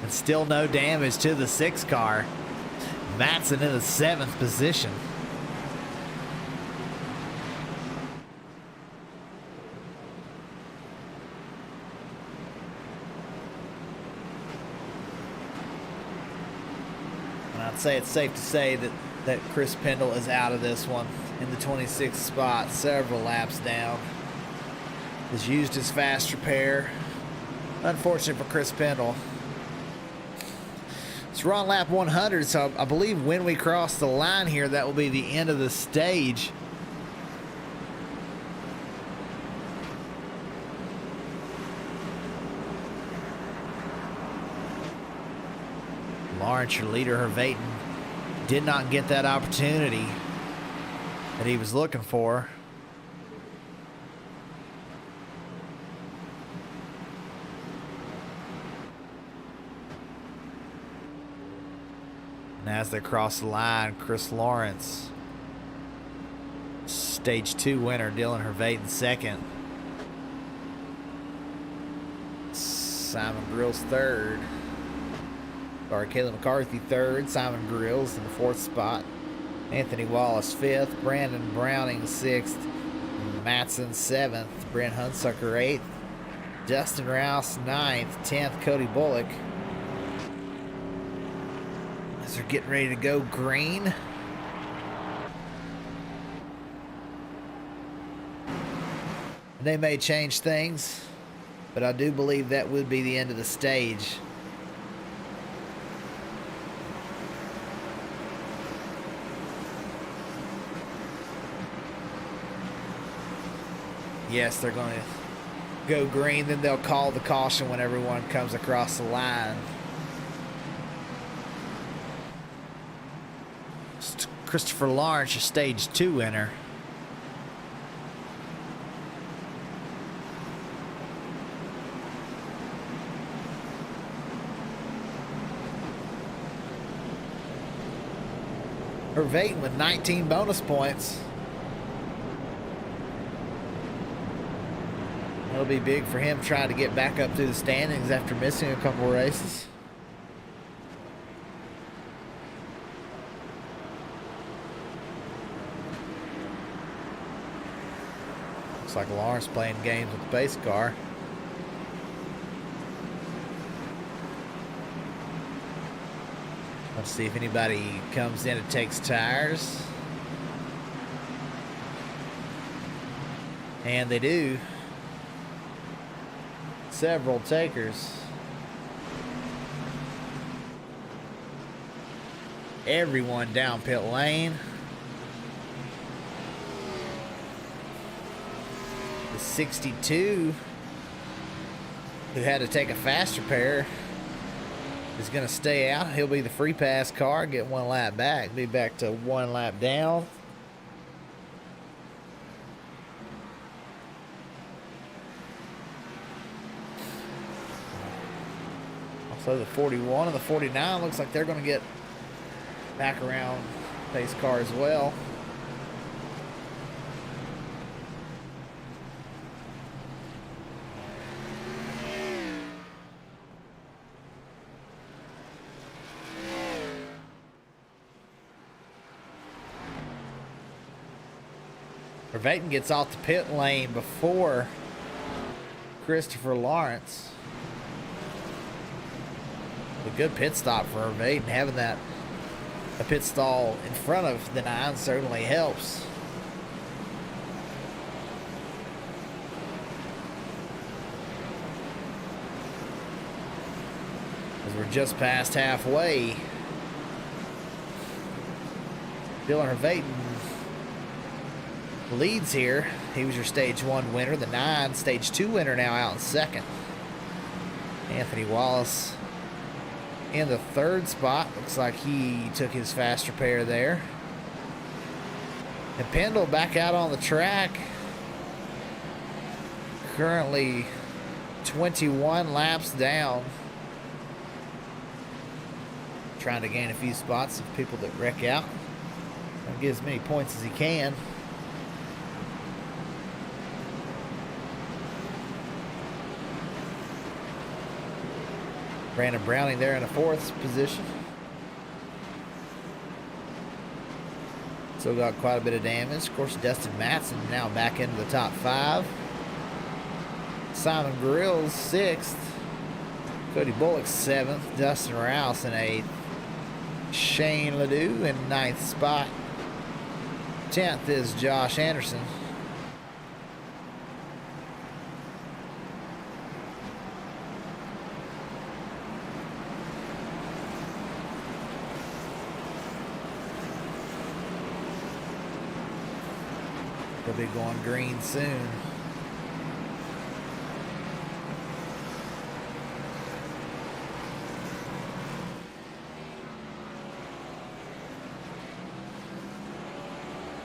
And still no damage to the 6 car. Matson in the 7th position. And I'd say it's safe to say that Chris Pendle is out of this one in the 26th spot, several laps down. Has used his fast repair. Unfortunate for Chris Pendle. So we're on lap 100, so I believe when we cross the line here, that will be the end of the stage. Lawrence, your leader, Hervaten, did not get that opportunity that he was looking for. And as they cross the line, Chris Lawrence, stage 2 winner, Dylan Hervaten second. Simon Grills third. Or Caleb McCarthy third. Simon Grills in the 4th spot. Anthony Wallace 5th. Brandon Browning 6th. Matson 7th. Brent Hunsucker 8th. Dustin Rouse 9th. 10th, Cody Bullock. As they're getting ready to go green. And they may change things, but I do believe that would be the end of the stage. Yes, they're going to go green, then they'll call the caution when everyone comes across the line. Christopher Lawrence, your stage 2 winner. Hervaten with 19 bonus points. It'll be big for him trying to get back up through the standings after missing a couple of races. Looks like Lawrence playing games with the pace car. Let's see if anybody comes in and takes tires. And they do. Several takers. Everyone down pit lane. The 62, who had to take a fast repair, is going to stay out. He'll be the free pass car, get 1 lap back, be back to 1 lap down. Also the 41 and the 49 looks like they're going to get back around Pace car as well. Vervaeten gets off the pit lane before Christopher Lawrence. A good pit stop for Vervaeten. Having that a pit stall in front of the 9 certainly helps. As we're just past halfway, Dylan Vervaeten leads here. He was your stage 1 winner. The 9 stage 2 winner now out in second. Anthony Wallace in the 3rd spot. Looks like he took his faster pair there. And Pendle back out on the track. Currently 21 laps down. Trying to gain a few spots of people that wreck out. And get as many points as he can. Brandon Browning there in a 4th position. Still got quite a bit of damage. Of course, Dustin Matson now back into the top 5. Simon Grills 6th. Cody Bullock 7th. Dustin Rouse in 8th. Shane Ledoux in 9th spot. 10th is Josh Anderson. They'll be going green soon.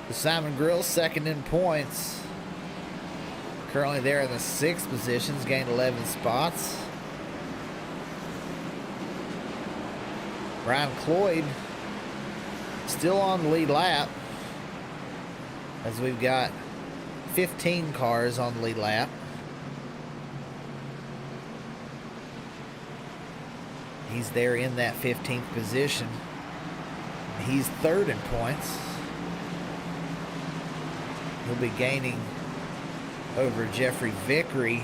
The Simon Grill second in points. Currently there in the 6th positions, gained 11 spots. Brian Cloyd still on the lead lap, as we've got 15 cars on the lead lap. He's there in that 15th position. He's 3rd in points. He'll be gaining over Jeffrey Vickery,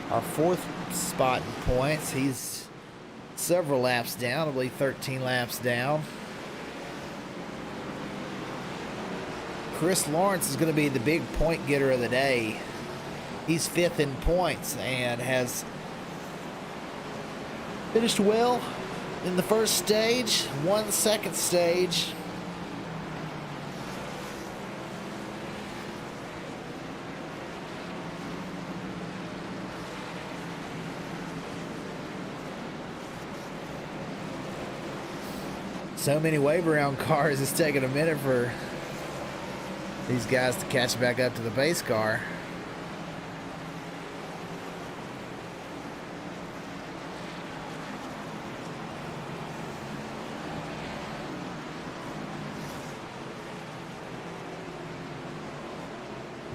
our 4th spot in points. He's several laps down, I believe 13 laps down. Chris Lawrence is going to be the big point getter of the day. He's 5th in points and has finished well in the 1st stage, won the 2nd stage. So many wave around cars, it's taking a minute for these guys to catch back up to the base car.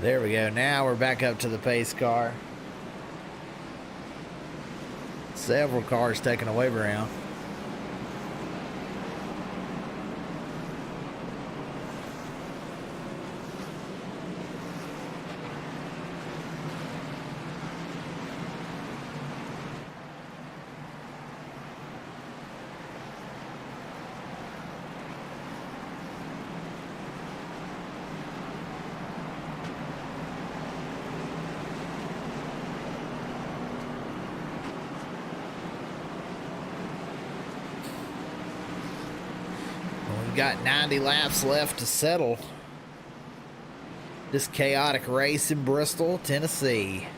There we go. Now we're back up to the pace car. Several cars taking a wave around. Got 90 laps left to settle this chaotic race in Bristol, Tennessee.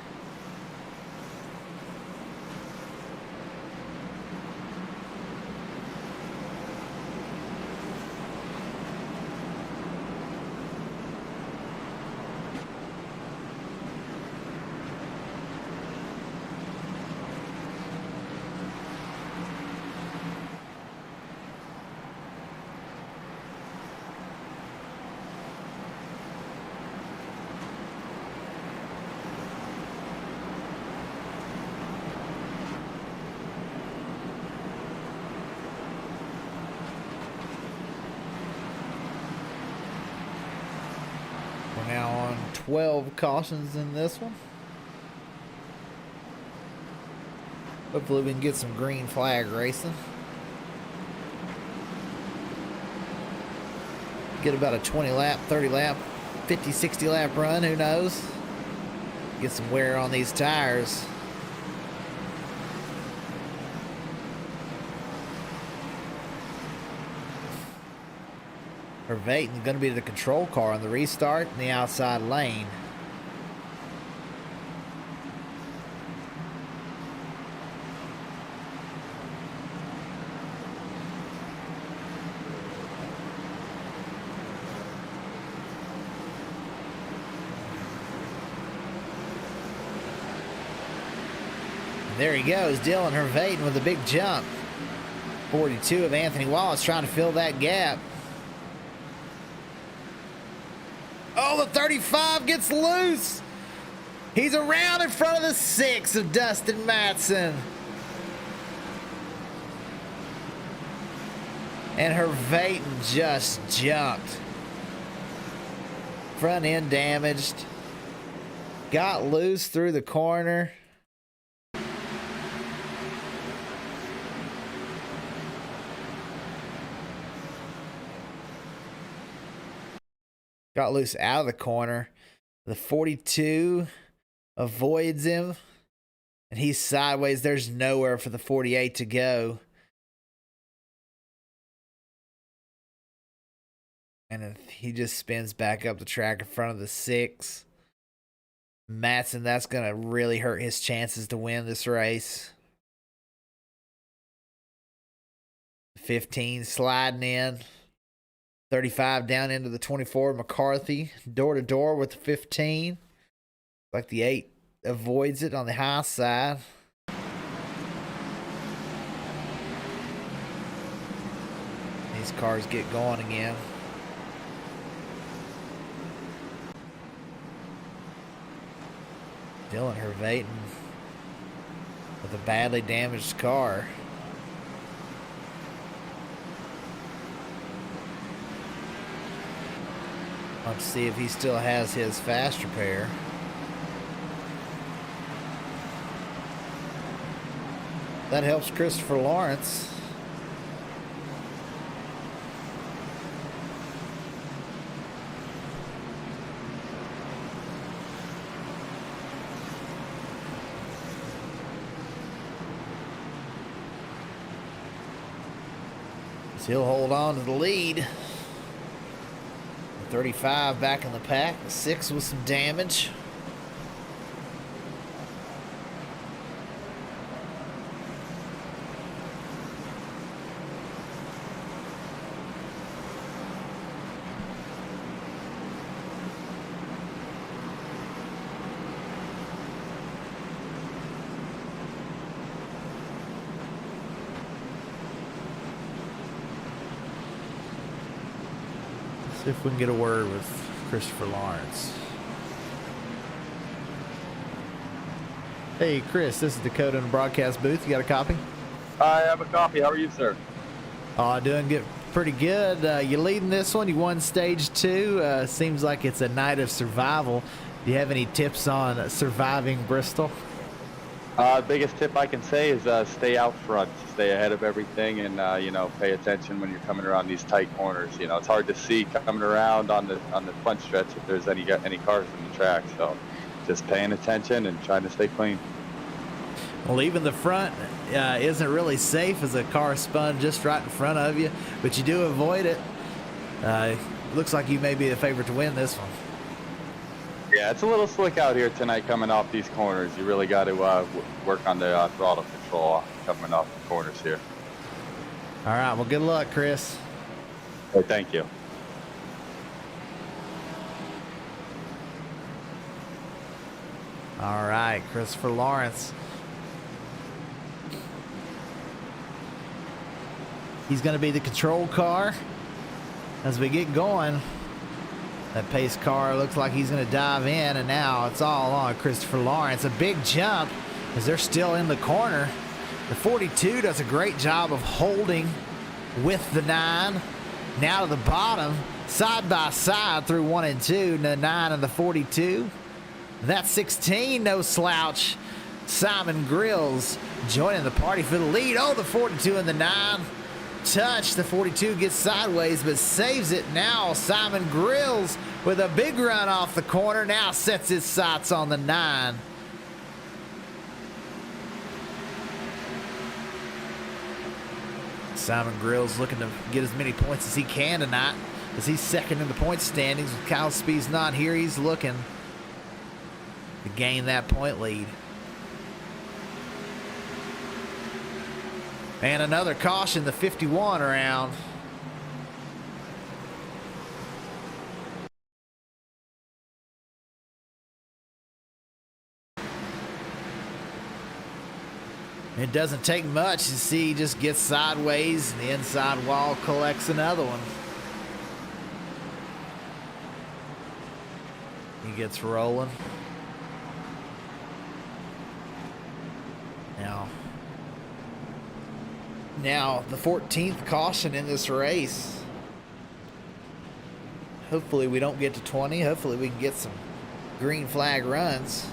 now on 12 cautions in this one. Hopefully we can get some green flag racing. Get about a 20 lap, 30 lap, 50, 60 lap run, who knows? Get some wear on these tires. Vervaeten's going to be the control car on the restart in the outside lane. There he goes, Dylan Vervaeten with a big jump. 42 of Anthony Wallace trying to fill that gap. Oh, the 35 gets loose. He's around in front of the 6 of Dustin Matson. And Vervaeten just jumped. Front end damaged. Got loose through the corner. Got loose out of the corner. The 42 avoids him. And he's sideways. There's nowhere for the 48 to go. And he just spins back up the track in front of the 6. Matson, that's going to really hurt his chances to win this race. 15 sliding in. 35 down into the 24. McCarthy door to door with the 15. Like the 8 avoids it on the high side. These cars get going again. Dylan Vervaeten with a badly damaged car. Let's see if he still has his fast repair. That helps Christopher Lawrence. So he'll hold on to the lead. 35 back in the pack. The 6 with some damage. See if we can get a word with Christopher Lawrence. Hey, Chris, this is Dakota in the broadcast booth. You got a copy? I have a copy. How are you, sir? Doing pretty good. You leading this one. You won stage 2. Seems like it's a night of survival. Do you have any tips on surviving Bristol? Biggest tip I can say is stay out front, stay ahead of everything, and pay attention when you're coming around these tight corners. It's hard to see coming around on the front stretch if there's any cars in the track. So just paying attention and trying to stay clean. Well, even the front isn't really safe as a car spun just right in front of you, but you do avoid it. Looks like you may be the favorite to win this one. Yeah, it's a little slick out here tonight coming off these corners. You really got to work on the throttle control coming off the corners here. All right, well, good luck, Chris. Hey, thank you. All right, Christopher Lawrence. He's going to be the control car as we get going. That pace car looks like he's going to dive in, and now it's all on Christopher Lawrence. A big jump as they're still in the corner. The 42 does a great job of holding with the 9. Now to the bottom, side by side through 1 and 2, the 9 and the 42. That's 16, no slouch. Simon Grills joining the party for the lead. Oh, the 42 and the 9. Touch. The 42 gets sideways, but saves it. Now Simon Grills with a big run off the corner. Now sets his sights on the 9. Simon Grills looking to get as many points as he can tonight, as he's second in the point standings. With Kyle Speed's not here, he's looking to gain that point lead. And another caution, the 51 around. It doesn't take much to see, he just gets sideways and the inside wall collects another one. He gets rolling. Now the 14th caution in this race. Hopefully we don't get to 20. Hopefully we can get some green flag runs.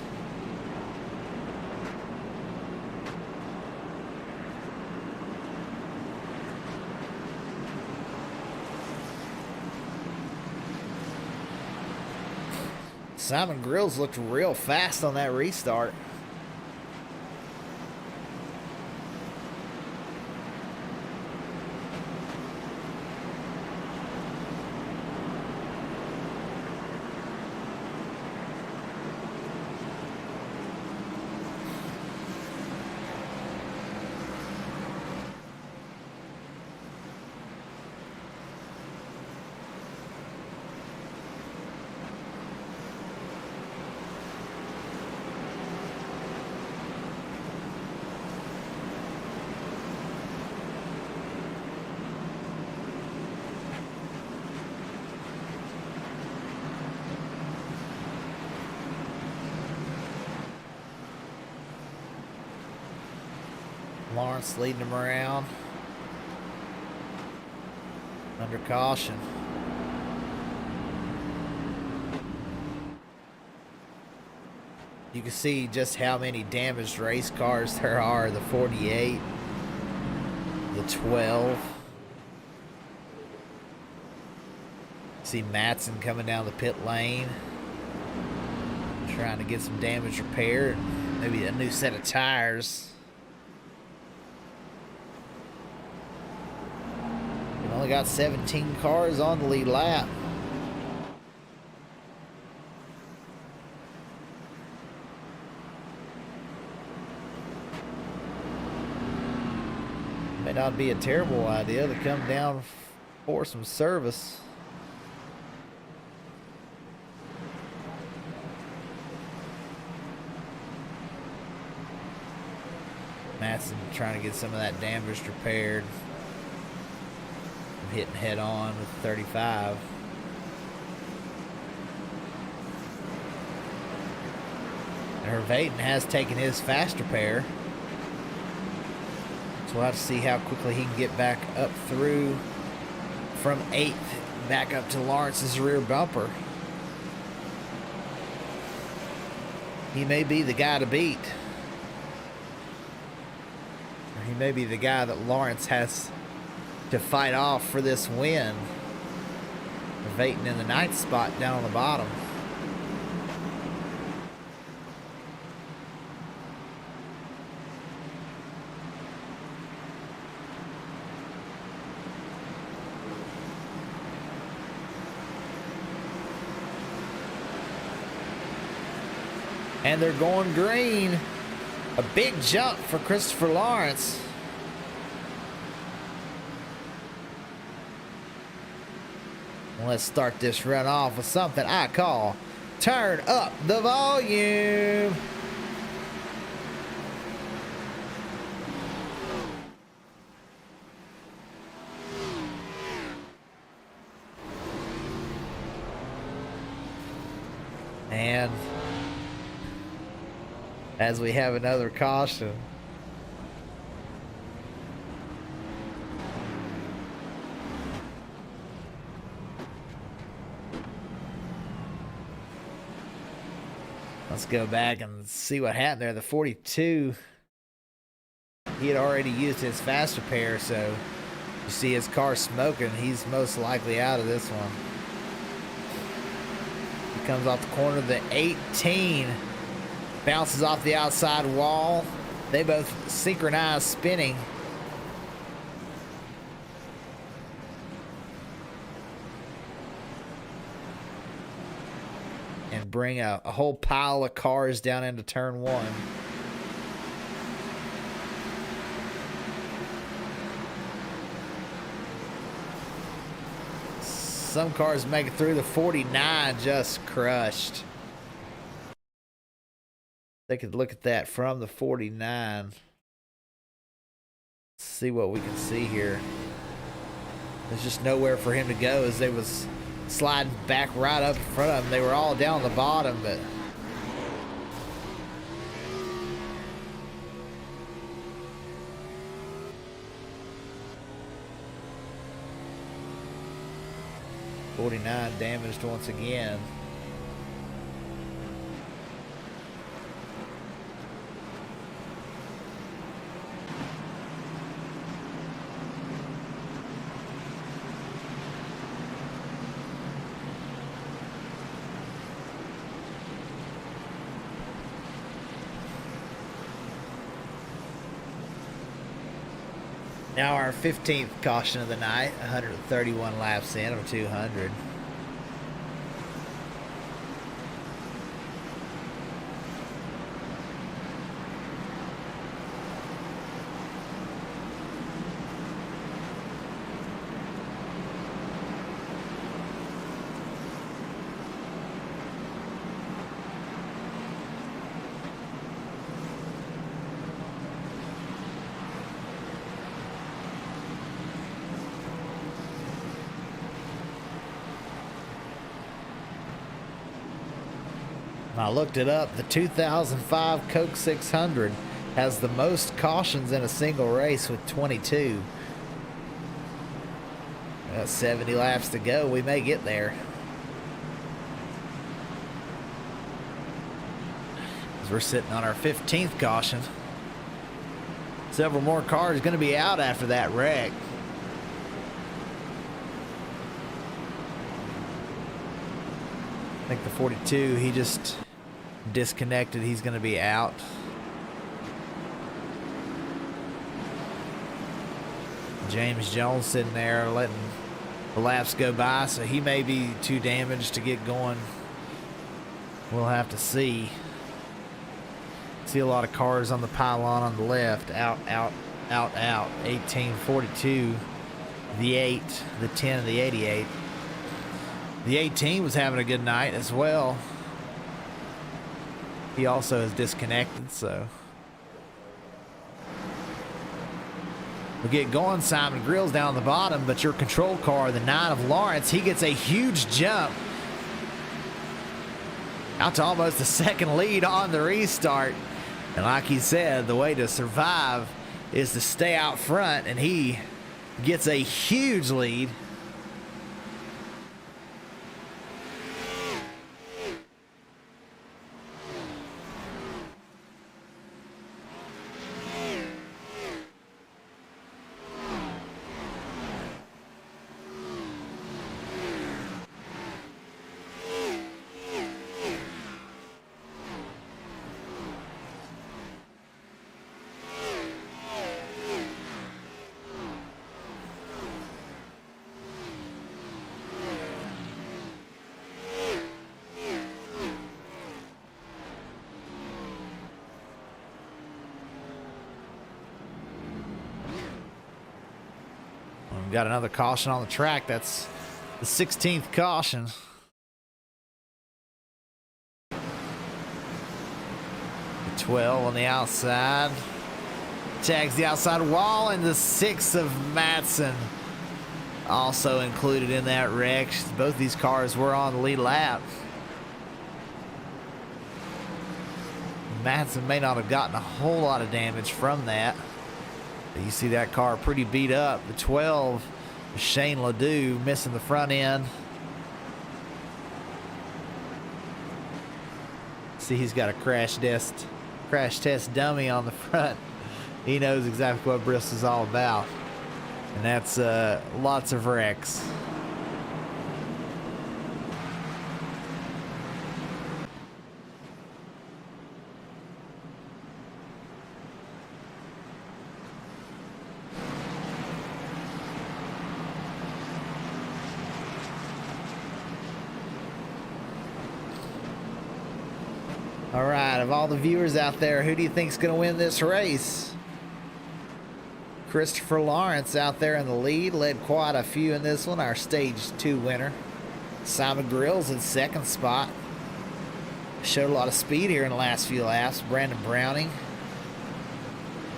Simon Grills looked real fast on that restart. Lawrence leading him around under caution. You can see just how many damaged race cars there are. The 48, the 12. See Matson coming down the pit lane, trying to get some damage repaired, maybe a new set of tires. Only got 17 cars on the lead lap. May not be a terrible idea to come down for some service. Matson trying to get some of that damage repaired. Hitting head on with 35. And Hervaten has taken his fast repair. So we'll have to see how quickly he can get back up through from 8th back up to Lawrence's rear bumper. He may be the guy to beat. Or he may be the guy that Lawrence has to fight off for this win. Hervaten in the 9th spot down on the bottom. And they're going green. A big jump for Christopher Lawrence. Let's start this run off with something I call turn up the volume. And as we have another caution. Let's go back and see what happened there. The 42, he had already used his fast repair, so you see his car smoking. He's most likely out of this one. He comes off the corner. The 18 bounces off the outside wall. They both synchronize spinning. And bring a whole pile of cars down into turn one. Some cars make it through. The 49 just crushed. They could look at that from the 49. See what we can see here. There's just nowhere for him to go as they was sliding back right up in front of him. They were all down the bottom, but .49 damaged once again. Now our 15th caution of the night, 131 laps in of 200. I looked it up. The 2005 Coke 600 has the most cautions in a single race with 22. Got 70 laps to go. We may get there. As we're sitting on our 15th caution. Several more cars going to be out after that wreck. I think the 42, he just disconnected. He's going to be out. James Jones sitting there letting the laps go by, so he may be too damaged to get going. We'll have to see. See a lot of cars on the pylon on the left. Out, out, out, out. 18, 42, the 8, the 10, and the 88. The 18 was having a good night as well. He also is disconnected, so we'll get going. Simon Grills down the bottom, but your control car, the 9 of Lawrence, he gets a huge jump out to almost a second lead on the restart. And like he said, the way to survive is to stay out front, and he gets a huge lead. We've got another caution on the track. That's the 16th caution. The 12 on the outside. Tags the outside wall, and the 6 of Matson also included in that wreck. Both these cars were on the lead lap. Matson may not have gotten a whole lot of damage from that. You see that car pretty beat up. The 12, Shane Ledoux, missing the front end. See, he's got a crash test dummy on the front. He knows exactly what Bristol's all about. And that's lots of wrecks. All right, of all the viewers out there, who do you think's going to win this race? Christopher Lawrence out there in the lead, led quite a few in this one, our stage 2 winner. Simon Grills in second spot. Showed a lot of speed here in the last few laps. Brandon Browning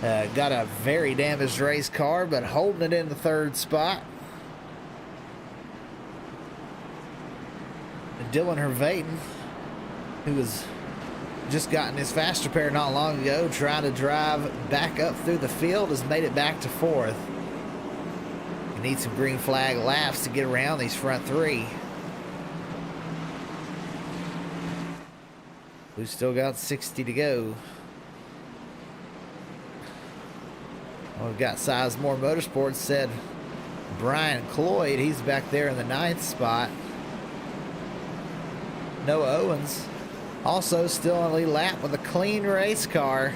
got a very damaged race car, but holding it in the third spot. And Dylan Hervaten, who was just gotten his fast repair not long ago, trying to drive back up through the field, has made it back to fourth. You need some green flag laps to get around these front three. We've still got 60 to go. Well, we've got Sizemore Motorsports said Brian Cloyd, he's back there in the 9th spot. Noah Owens also still on the lead lap with a clean race car.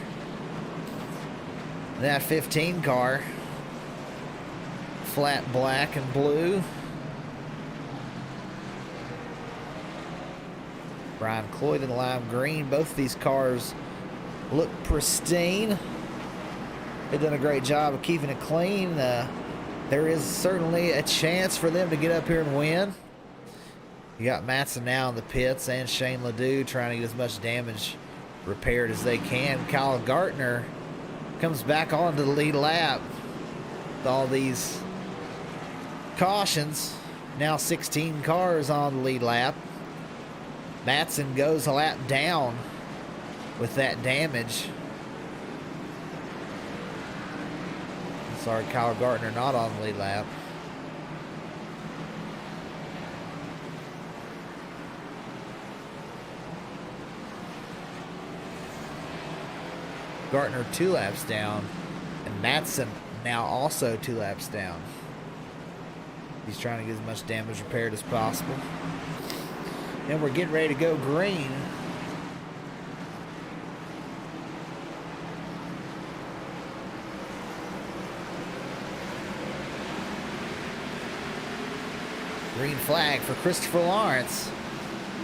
That 15 car, flat black and blue. Brian Cloyd in lime green. Both of these cars look pristine. They've done a great job of keeping it clean. There is certainly a chance for them to get up here and win. You got Matson now in the pits and Shane Ledoux trying to get as much damage repaired as they can. Kyle Gartner comes back onto the lead lap with all these cautions. Now 16 cars on the lead lap. Matson goes a lap down with that damage. Sorry, Kyle Gartner not on the lead lap. Gartner 2 laps down, and Matson now also 2 laps down. He's trying to get as much damage repaired as possible. And we're getting ready to go green. Green flag for Christopher Lawrence.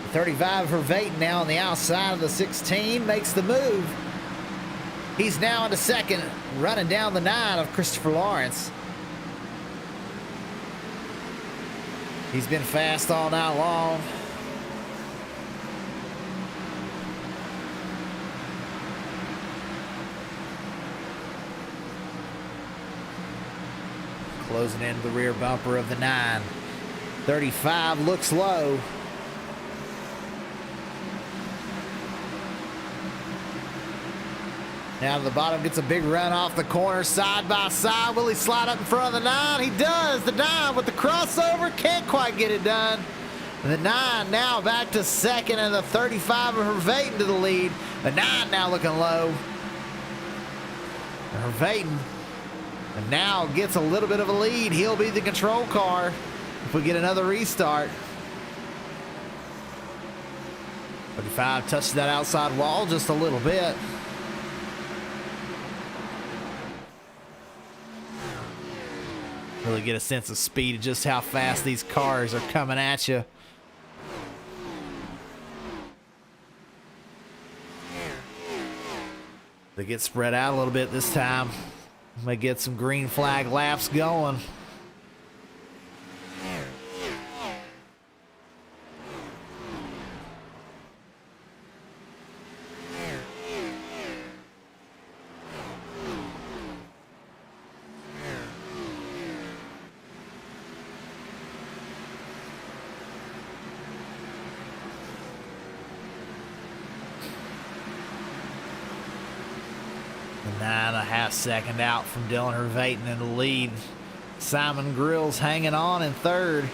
The 35 for Vaten now on the outside of the 16, makes the move. He's now into second, running down the 9 of Christopher Lawrence. He's been fast all night long. Closing into the rear bumper of the 9. 35 looks low. Down to the bottom, gets a big run off the corner, side by side. Will he slide up in front of the 9? He does. The 9 with the crossover, can't quite get it done. And the 9 now back to second, and the 35 of Hervaten to the lead. The 9 now looking low. Hervaten now gets a little bit of a lead. He'll be the control car if we get another restart. 35 touches that outside wall just a little bit. Really get a sense of speed of just how fast these cars are coming at you. They get spread out a little bit this time. May get some green flag laps going. The 9.5 second out from Dylan Hervaten in the lead. Simon Grills hanging on in third.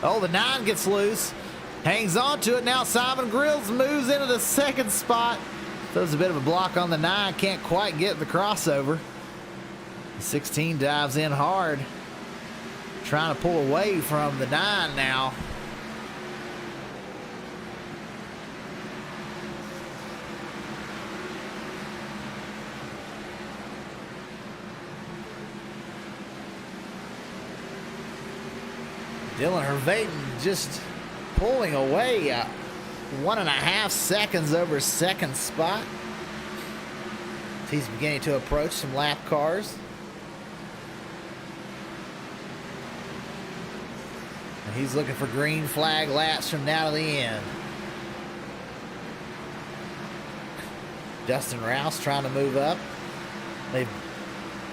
Oh, the 9 gets loose. Hangs on to it. Now Simon Grills moves into the second spot. Throws a bit of a block on the 9. Can't quite get the crossover. The 16 dives in hard. Trying to pull away from the 9 now. Dylan Hervaten just pulling away 1.5 seconds over second spot. He's beginning to approach some lap cars. And he's looking for green flag laps from now to the end. Dustin Rouse trying to move up.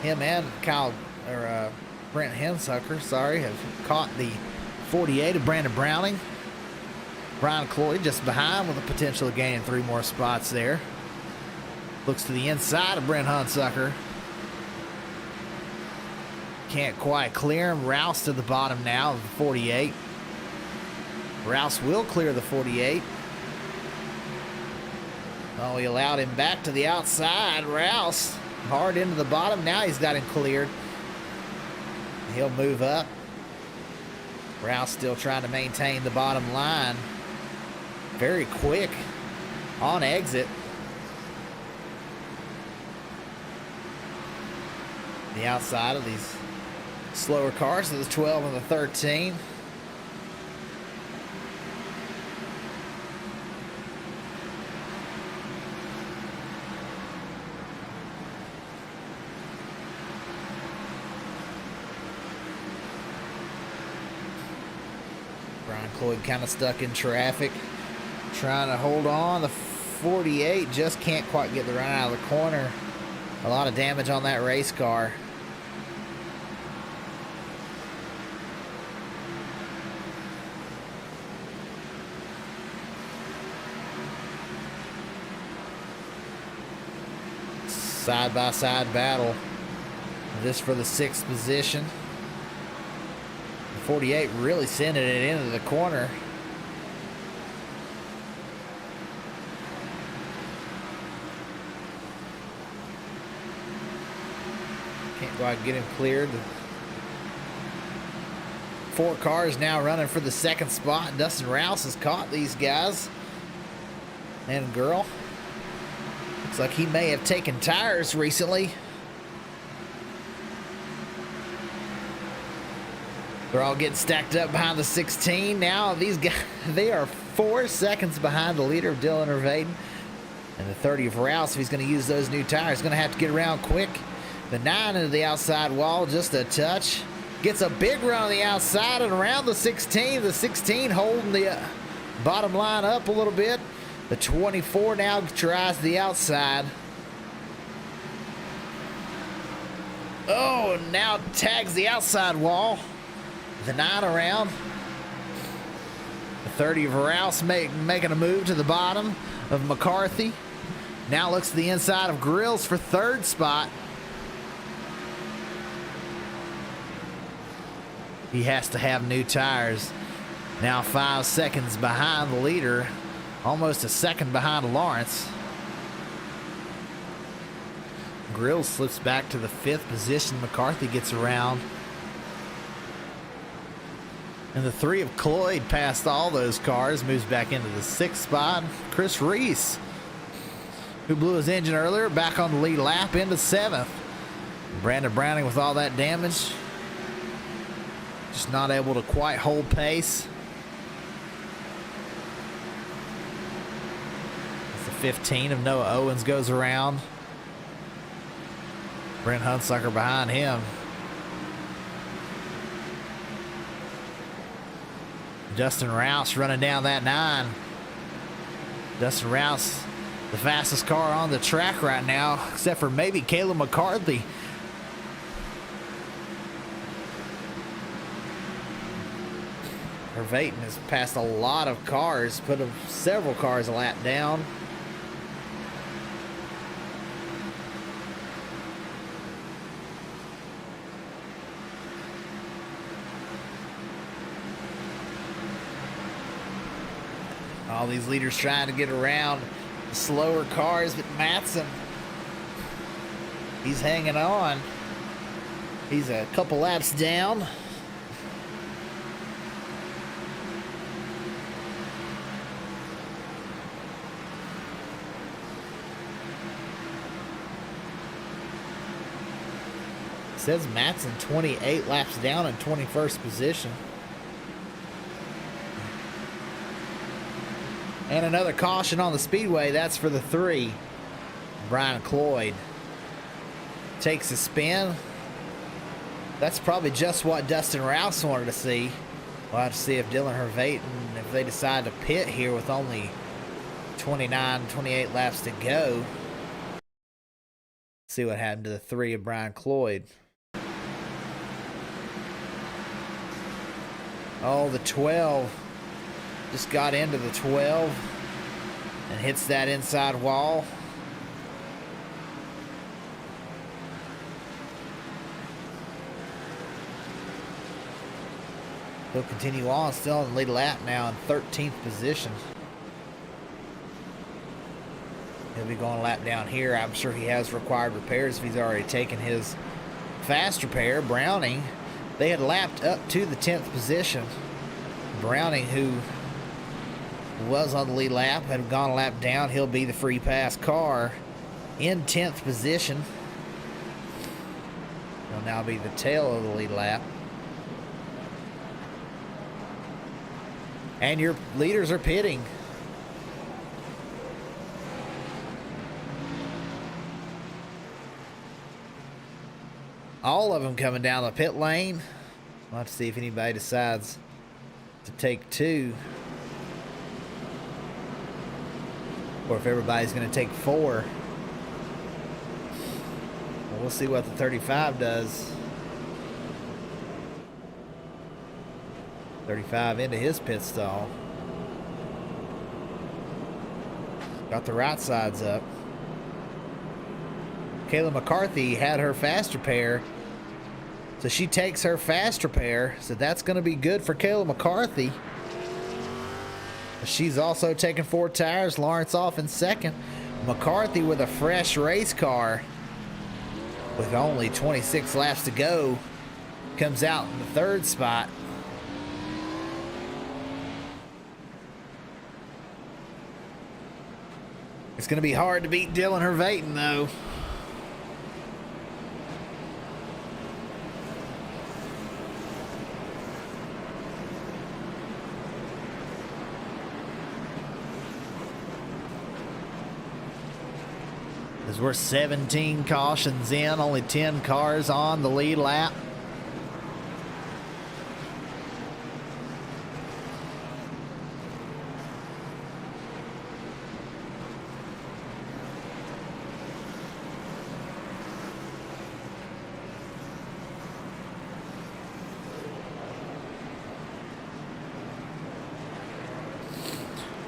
Him and Brent Hensucker, have caught the 48 of Brandon Browning. Brian Cloyd just behind with the potential of gaining 3 more spots there. Looks to the inside of Brent Hunsucker. Can't quite clear him. Rouse to the bottom now of the 48. Rouse will clear the 48. Oh, he allowed him back to the outside. Rouse hard into the bottom. Now he's got him cleared. He'll move up. Rouse still trying to maintain the bottom line. Very quick on exit. The outside of these slower cars, so the 12 and the 13. Brian Cloyd kind of stuck in traffic, trying to hold on. The 48 just can't quite get the run out of the corner. A lot of damage on that race car. Side-by-side battle. This for the 6th position. The 48 really sending it into the corner. Can't quite get him cleared. 4 cars now running for the 2nd spot. Dustin Rouse has caught these guys and girl. Looks like he may have taken tires recently. They're all getting stacked up behind the 16. Now these guys, they are 4 seconds behind the leader of Dylan Hervaten. And the 30 of Rouse, if he's going to use those new tires, going to have to get around quick. The 9 into the outside wall, just a touch. Gets a big run on the outside and around the 16. The 16 holding the bottom line up a little bit. The 24 now tries the outside. Oh, and now tags the outside wall. The 9 around. The 30 of Rouse making a move to the bottom of McCarthy. Now looks to the inside of Grills for 3rd spot. He has to have new tires. Now 5 seconds behind the leader. Almost a second behind Lawrence. Grills slips back to the 5th position. McCarthy gets around. And the 3 of Cloyd passed all those cars. Moves back into the 6th spot. Chris Reese, who blew his engine earlier, back on the lead lap into 7th. Brandon Browning with all that damage. Just not able to quite hold pace. 15 of Noah Owens goes around. Brent Hunsucker behind him. Dustin Rouse running down that 9. Dustin Rouse, the fastest car on the track right now, except for maybe Caleb McCarthy. Hervaten has passed a lot of cars, put several cars a lap down. All these leaders trying to get around the slower cars, but Matson, he's hanging on. He's a couple laps down. Says Matson 28 laps down in 21st position. And another caution on the speedway. That's for the 3. Brian Cloyd takes a spin. That's probably just what Dustin Rouse wanted to see. We'll have to see if Dylan Hervaten, if they decide to pit here with only 29, 28 laps to go. See what happened to the 3 of Brian Cloyd. Oh, the 12 just got into the 12 and hits that inside wall. He'll continue on, still in the lead lap now in 13th position. He'll be going a lap down here. I'm sure he has required repairs if he's already taken his fast repair. Browning, they had lapped up to the 10th position. Browning, who was on the lead lap, had gone a lap down. He'll be the free pass car in 10th position. He'll now be the tail of the lead lap. And your leaders are pitting. All of them coming down the pit lane. We'll have to see if anybody decides to take 2. Or if everybody's going to take 4. Well, we'll see what the 35 does. 35 into his pit stall. Got the right sides up. Kayla McCarthy had her fast repair. So she takes her fast repair. So that's going to be good for Kayla McCarthy. She's also taking 4 tires. Lawrence off in second. McCarthy with a fresh race car with only 26 laps to go comes out in the 3rd spot. It's going to be hard to beat Dylan Hervaten, though. As we're 17 cautions in, only 10 cars on the lead lap.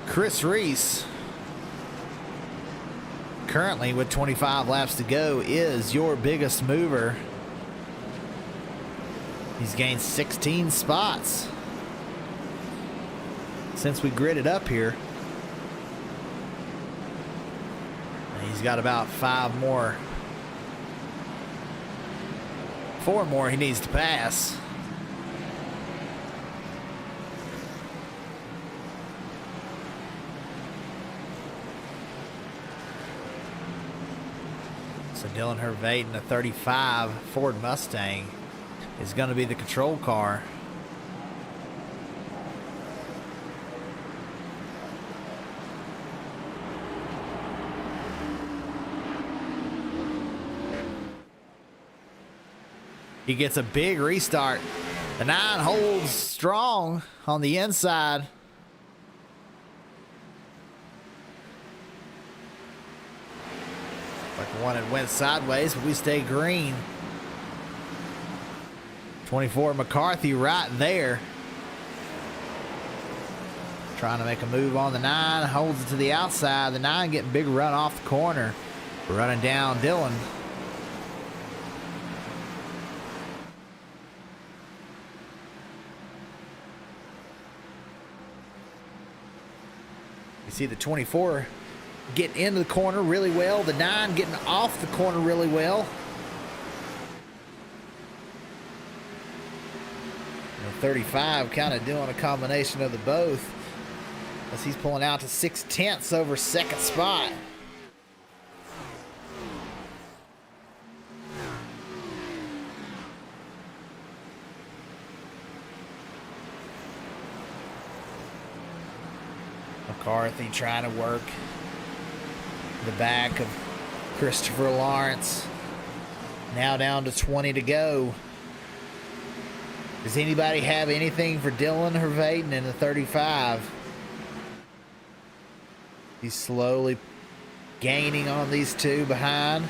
Chris Reese, currently with 25 laps to go, is your biggest mover. He's gained 16 spots since we gridded up here. And he's got about 4 more he needs to pass. So Dylan Hervaten, the 35 Ford Mustang, is going to be the control car. He gets a big restart. The 9 holds strong on the inside. One that went sideways, but we stay green. 24 McCarthy right there. Trying to make a move on the 9, holds it to the outside. The 9 getting big run off the corner. Running down Dylan. You see the 24 getting into the corner really well. The 9 getting off the corner really well. And the 35 kind of doing a combination of the both as he's pulling out to 6/10 over second spot. McCarthy trying to work the back of Christopher Lawrence. Now down to 20 to go. Does anybody have anything for Dylan Hervaden in the 35? He's slowly gaining on these two behind.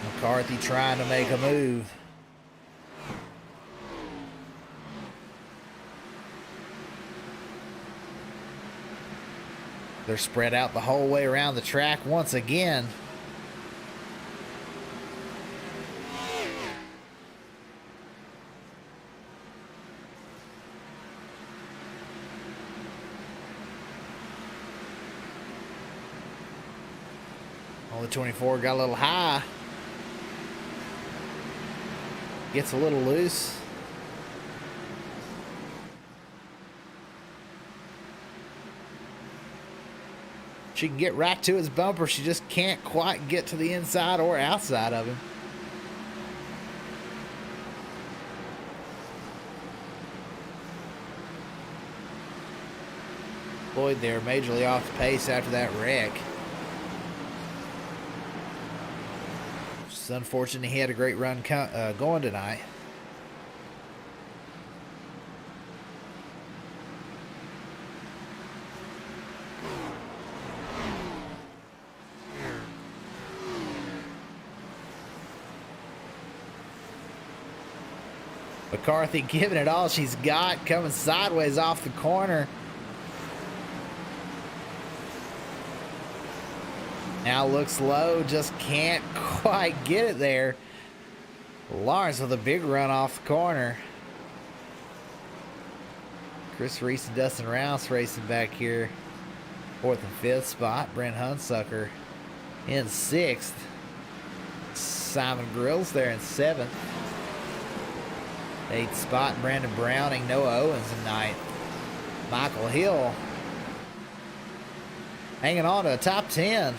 McCarthy trying to make a move. They're spread out the whole way around the track once again. Well, the 24 got a little high. Gets a little loose. She can get right to his bumper. She just can't quite get to the inside or outside of him. Lloyd there majorly off the pace after that wreck. It's unfortunate he had a great run going tonight. McCarthy giving it all she's got, coming sideways off the corner. Now looks low, just can't quite get it there. Lawrence with a big run off the corner. Chris Reese and Dustin Rouse racing back here. 4th and 5th spot. Brent Hunsucker in 6th. Simon Grills there in 7th. 8th spot, Brandon Browning, Noah Owens in 9th. Michael Hill hanging on to a top 10.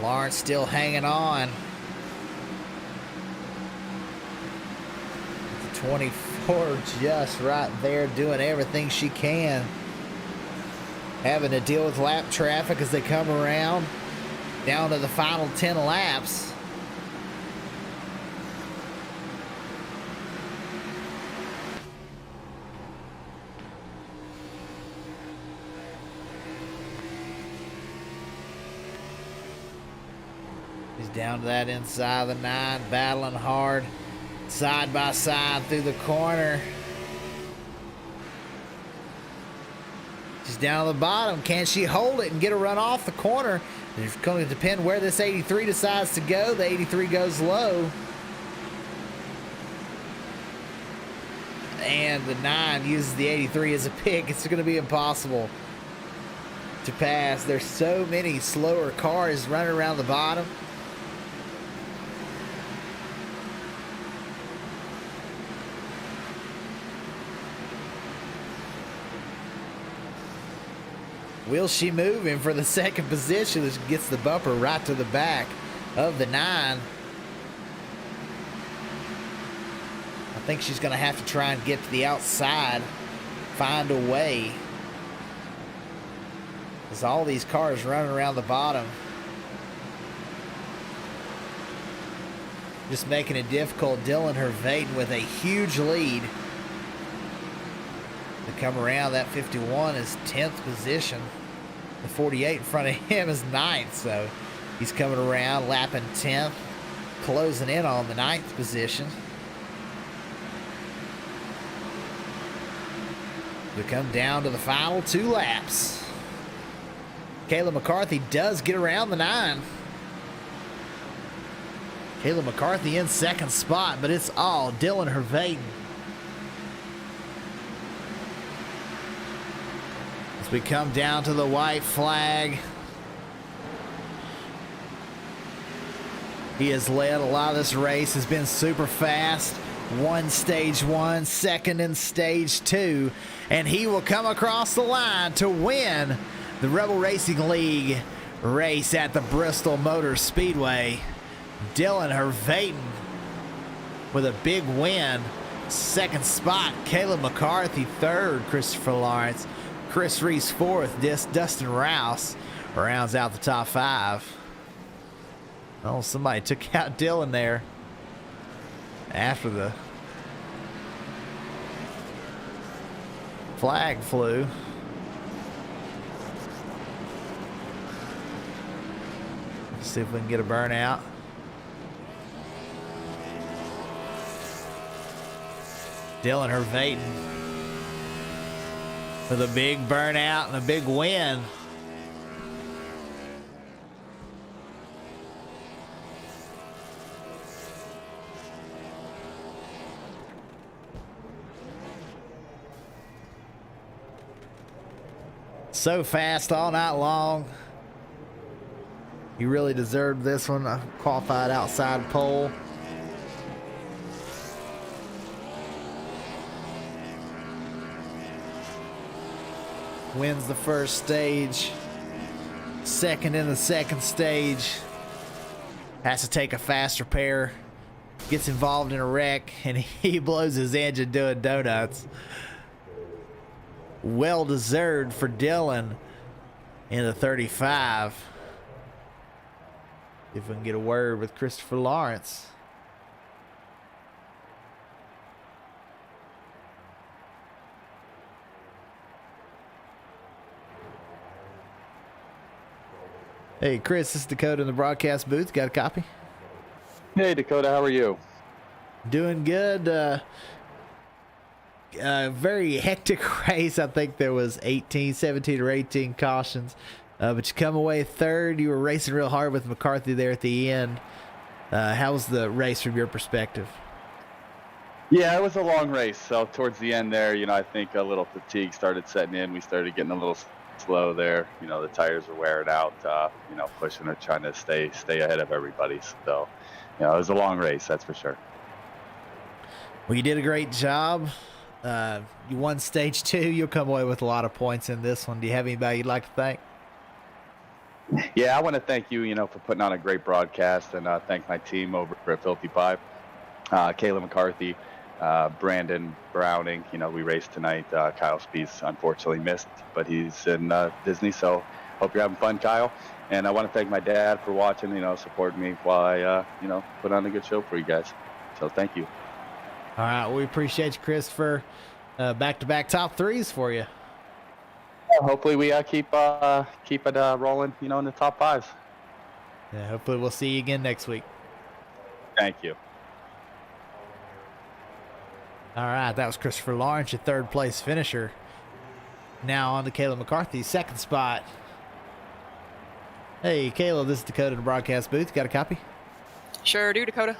Lawrence still hanging on. 24 just right there doing everything she can. Having to deal with lap traffic as they come around down to the final 10 laps. He's down to that inside of the 9, battling hard. Side by side through the corner. She's down on the bottom. Can she hold it and get a run off the corner? It's going to depend where this 83 decides to go. The 83 goes low. And the 9 uses the 83 as a pick. It's going to be impossible to pass. There's so many slower cars running around the bottom. Will she move him for the second position? She gets the bumper right to the back of the 9. I think she's going to have to try and get to the outside, find a way. There's all these cars running around the bottom. Just making it difficult. Dylan Hervaden with a huge lead. To come around, that 51 is 10th position. The 48 in front of him is 9th, so he's coming around, lapping 10th, closing in on the 9th position. We come down to the final 2 laps. Kayla McCarthy does get around the 9. Kayla McCarthy in second spot, but it's all Dylan Hervaten. As we come down to the white flag, he has led a lot of this race, has been super fast. Won stage 1, second in stage 2, and he will come across the line to win the Rebel Racing League race at the Bristol Motor Speedway. Dylan Hervaten with a big win. Second spot, Caleb McCarthy. Third, Christopher Lawrence. Chris Reese fourth. Dustin Rouse rounds out the top 5. Oh, somebody took out Dylan there after the flag flew. Let's see if we can get a burnout. Dylan Hervaten with a big burnout and a big win. So fast all night long. He really deserved this one. Qualified outside pole. Wins the first stage. Second in the second stage. Has to take a faster pair. Gets involved in a wreck and he blows his engine doing donuts. Well deserved for Dylan in the 35. If we can get a word with Christopher Lawrence. Hey Chris, this is Dakota in the broadcast booth. Got a copy? Hey Dakota, how are you? Doing good. Very hectic race. I think there was 17 or 18 cautions. But you come away third. You were racing real hard with McCarthy there at the end. How was the race from your perspective? Yeah, it was a long race. So towards the end there, I think a little fatigue started setting in. We started getting a little slow there. The tires were wearing out, pushing or trying to stay ahead of everybody. So, it was a long race, that's for sure. Well, you did a great job. You won stage 2. You'll come away with a lot of points in this one. Do you have anybody you'd like to thank? Yeah, I want to thank you, for putting on a great broadcast, and thank my team over at Filthy Pipe. Kayla McCarthy, Brandon Browning, we raced tonight. Kyle Spees unfortunately missed, but he's in Disney, so hope you're having fun, Kyle. And I want to thank my dad for watching, supporting me while I, put on a good show for you guys. So thank you. All right, we appreciate you, Christopher. Back-to-back top 3s for you. Hopefully we keep it rolling, in the top 5s. Yeah, hopefully we'll see you again next week. Thank you. All right, that was Christopher Lawrence, your third place finisher. Now on to Kayla McCarthy, second spot. Hey, Kayla, this is Dakota in the broadcast booth. Got a copy? Sure do, Dakota.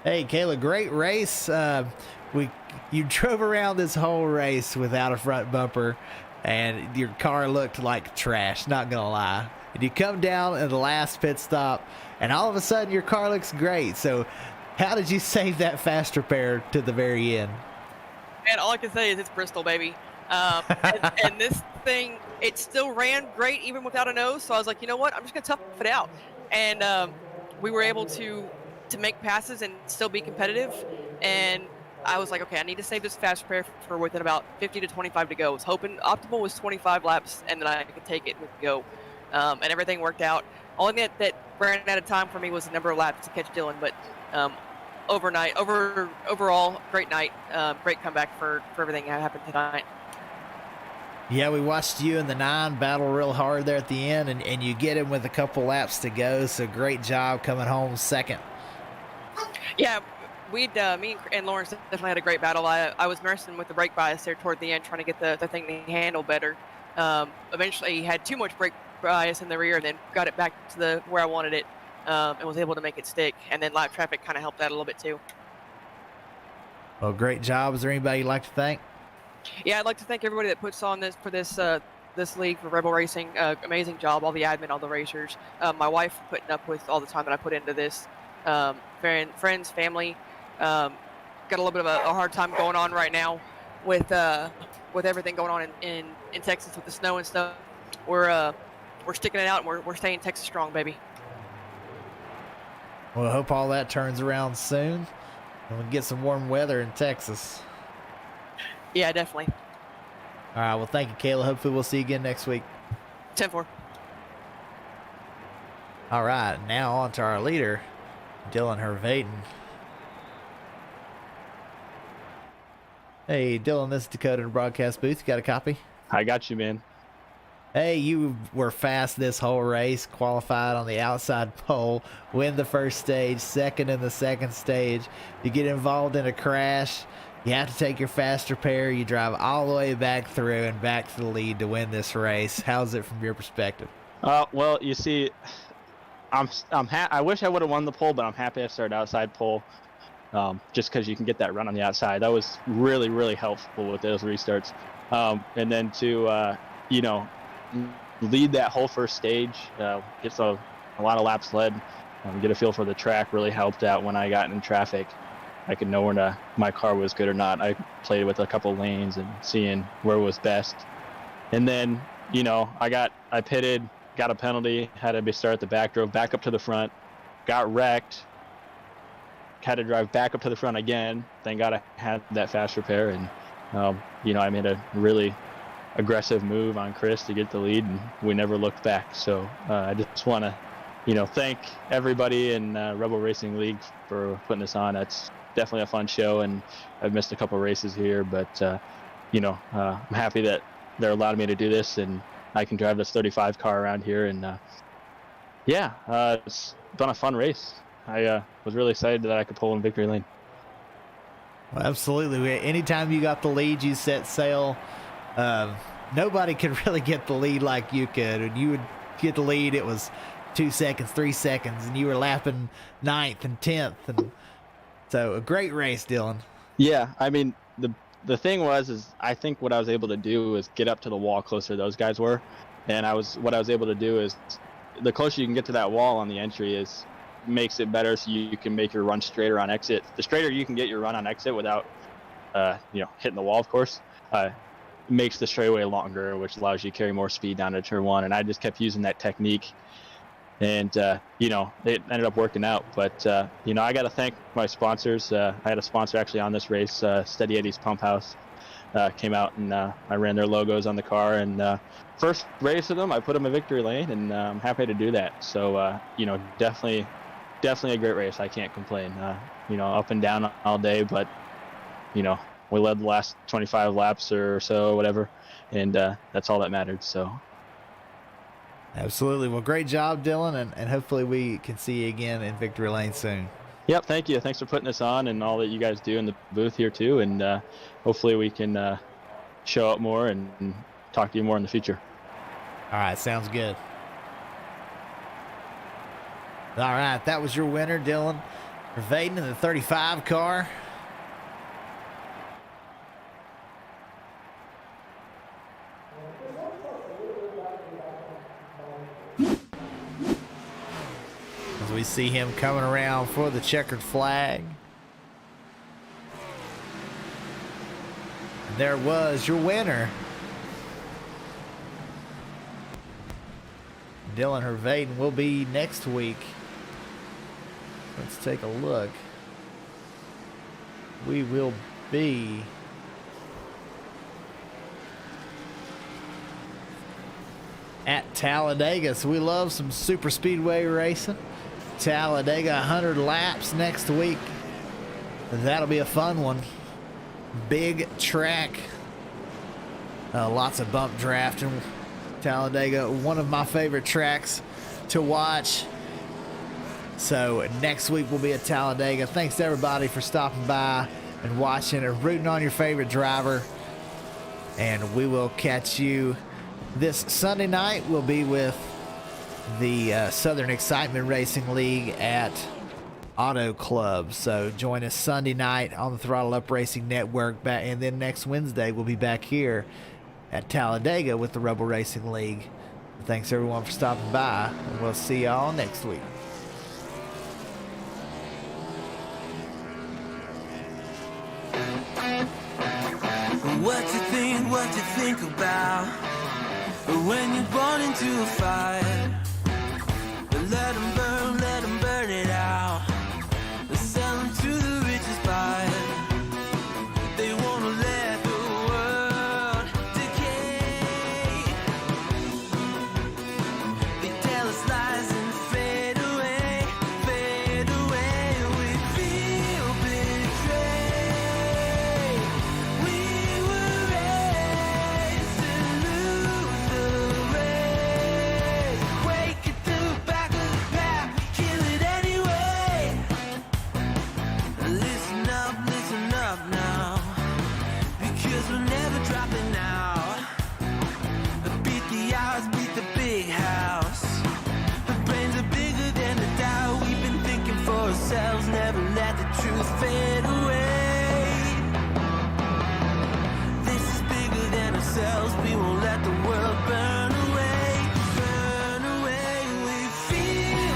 Hey, Kayla, great race. You drove around this whole race without a front bumper, and your car looked like trash, not gonna lie. And you come down at the last pit stop, and all of a sudden your car looks great. So how did you save that fast repair to the very end? Man, all I can say is it's Bristol, baby. And this thing, it still ran great even without a nose. So I was like, you know what? I'm just going to tough it out. And we were able to make passes and still be competitive. And I was like, okay, I need to save this fast repair for within about 50 to 25 to go. I was hoping optimal was 25 laps, and then I could take it and go. And everything worked out. Only thing that ran out of time for me was the number of laps to catch Dylan. But overall, great night. Great comeback for everything that happened tonight. Yeah, we watched you and the 9 battle real hard there at the end, and you get him with a couple laps to go. So great job coming home second. Yeah, me and Lawrence definitely had a great battle. I was nursing with the brake bias there toward the end, trying to get the thing to handle better. Eventually, he had too much brake bias in the rear, and then got it back to the where I wanted it, and was able to make it stick. And then live traffic kind of helped out a little bit too. Well, great job. Is there anybody you'd like to thank? Yeah, I'd like to thank everybody that puts on this league for Rebel Racing. Amazing job, all the admin, all the racers. My wife putting up with all the time that I put into this. Friends, family. Got a little bit of a hard time going on right now with everything going on in Texas with the snow and stuff. We're sticking it out, and we're staying Texas strong, baby. Well, I hope all that turns around soon, and we get some warm weather in Texas. Yeah, definitely. All right. Well, thank you, Kayla. Hopefully we'll see you again next week. 10-4. All right. Now on to our leader, Dylan Hervaden. Hey, Dylan, this is Dakota in the broadcast booth. You got a copy? I got you, man. Hey, you were fast this whole race, qualified on the outside pole, win the first stage, second in the second stage. You get involved in a crash. You have to take your faster pair. You drive all the way back through and back to the lead to win this race. How's it from your perspective? Well, you see, I wish I would have won the pole, but I'm happy I started outside pole, just because you can get that run on the outside. That was really, really helpful with those restarts. And then to, lead that whole first stage, get a lot of laps led, get a feel for the track really helped out when I got in traffic. I could know when my car was good or not. I played with a couple lanes and seeing where was best. And then, I pitted, got a penalty, had to start at the back, drove back up to the front, got wrecked, had to drive back up to the front again, then had that fast repair. And, I made a really aggressive move on Chris to get the lead, and we never looked back. So I just want to, thank everybody in Rebel Racing League for putting this on. It's definitely a fun show, and I've missed a couple races here, but I'm happy that they're allowing me to do this, and I can drive this 35 car around here. And it's been a fun race. I was really excited that I could pull in victory lane. Well, absolutely. Anytime you got the lead, you set sail. Nobody could really get the lead like you could. And you would get the lead, it was 2 seconds, 3 seconds, and you were lapping 9th and 10th. And so a great race, Dylan. Yeah, I mean, the thing is I think what I was able to do was get up to the wall closer those guys were. And what I was able to do is, the closer you can get to that wall on the entry makes it better, so you can make your run straighter on exit. The straighter you can get your run on exit without hitting the wall, of course, makes the straightaway longer, which allows you to carry more speed down to turn one. And I just kept using that technique, and it ended up working out. But I got to thank my sponsors. I had a sponsor actually on this race, Steady Eddie's Pump House, came out, and I ran their logos on the car. And first race of them, I put them in victory lane, and I'm happy to do that. So definitely a great race. I can't complain. Up and down all day, but we led the last 25 laps or so, whatever, and that's all that mattered. So absolutely. Well, great job, Dylan, and hopefully we can see you again in victory lane soon. Yep, thank you. Thanks for putting this on and all that you guys do in the booth here too, and hopefully we can show up more and talk to you more in the future. All right, sounds good. All right, that was your winner, Dylan Hervaden, in the 35 car. As we see him coming around for the checkered flag. And there was your winner, Dylan Hervaden. Will be next week. Let's take a look. We will be at Talladega. So we love some super speedway racing. Talladega, 100 laps next week. That'll be a fun one. Big track. Lots of bump drafting. Talladega, one of my favorite tracks to watch. So next week we'll be at Talladega. Thanks to everybody for stopping by and watching and rooting on your favorite driver. And we will catch you this Sunday night. We'll be with the Southern Excitement Racing League at Auto Club. So join us Sunday night on the Throttle Up Racing Network. And then next Wednesday we'll be back here at Talladega with the Rebel Racing League. Thanks everyone for stopping by, and we'll see y'all next week. What you think about when you're born into a fire? Let them burn it out. Sell them to the richest buyer. They wanna let the world decay. They tell us lies and fade away, fade away. We feel betrayed. We were raised to lose the race. Wake at the back of the pack, kill it anyway. Listen up now, because we're never dropping out. Beat the odds, beat the big house. The brains are bigger than the doubt. We've been thinking for ourselves, never let the truth fail.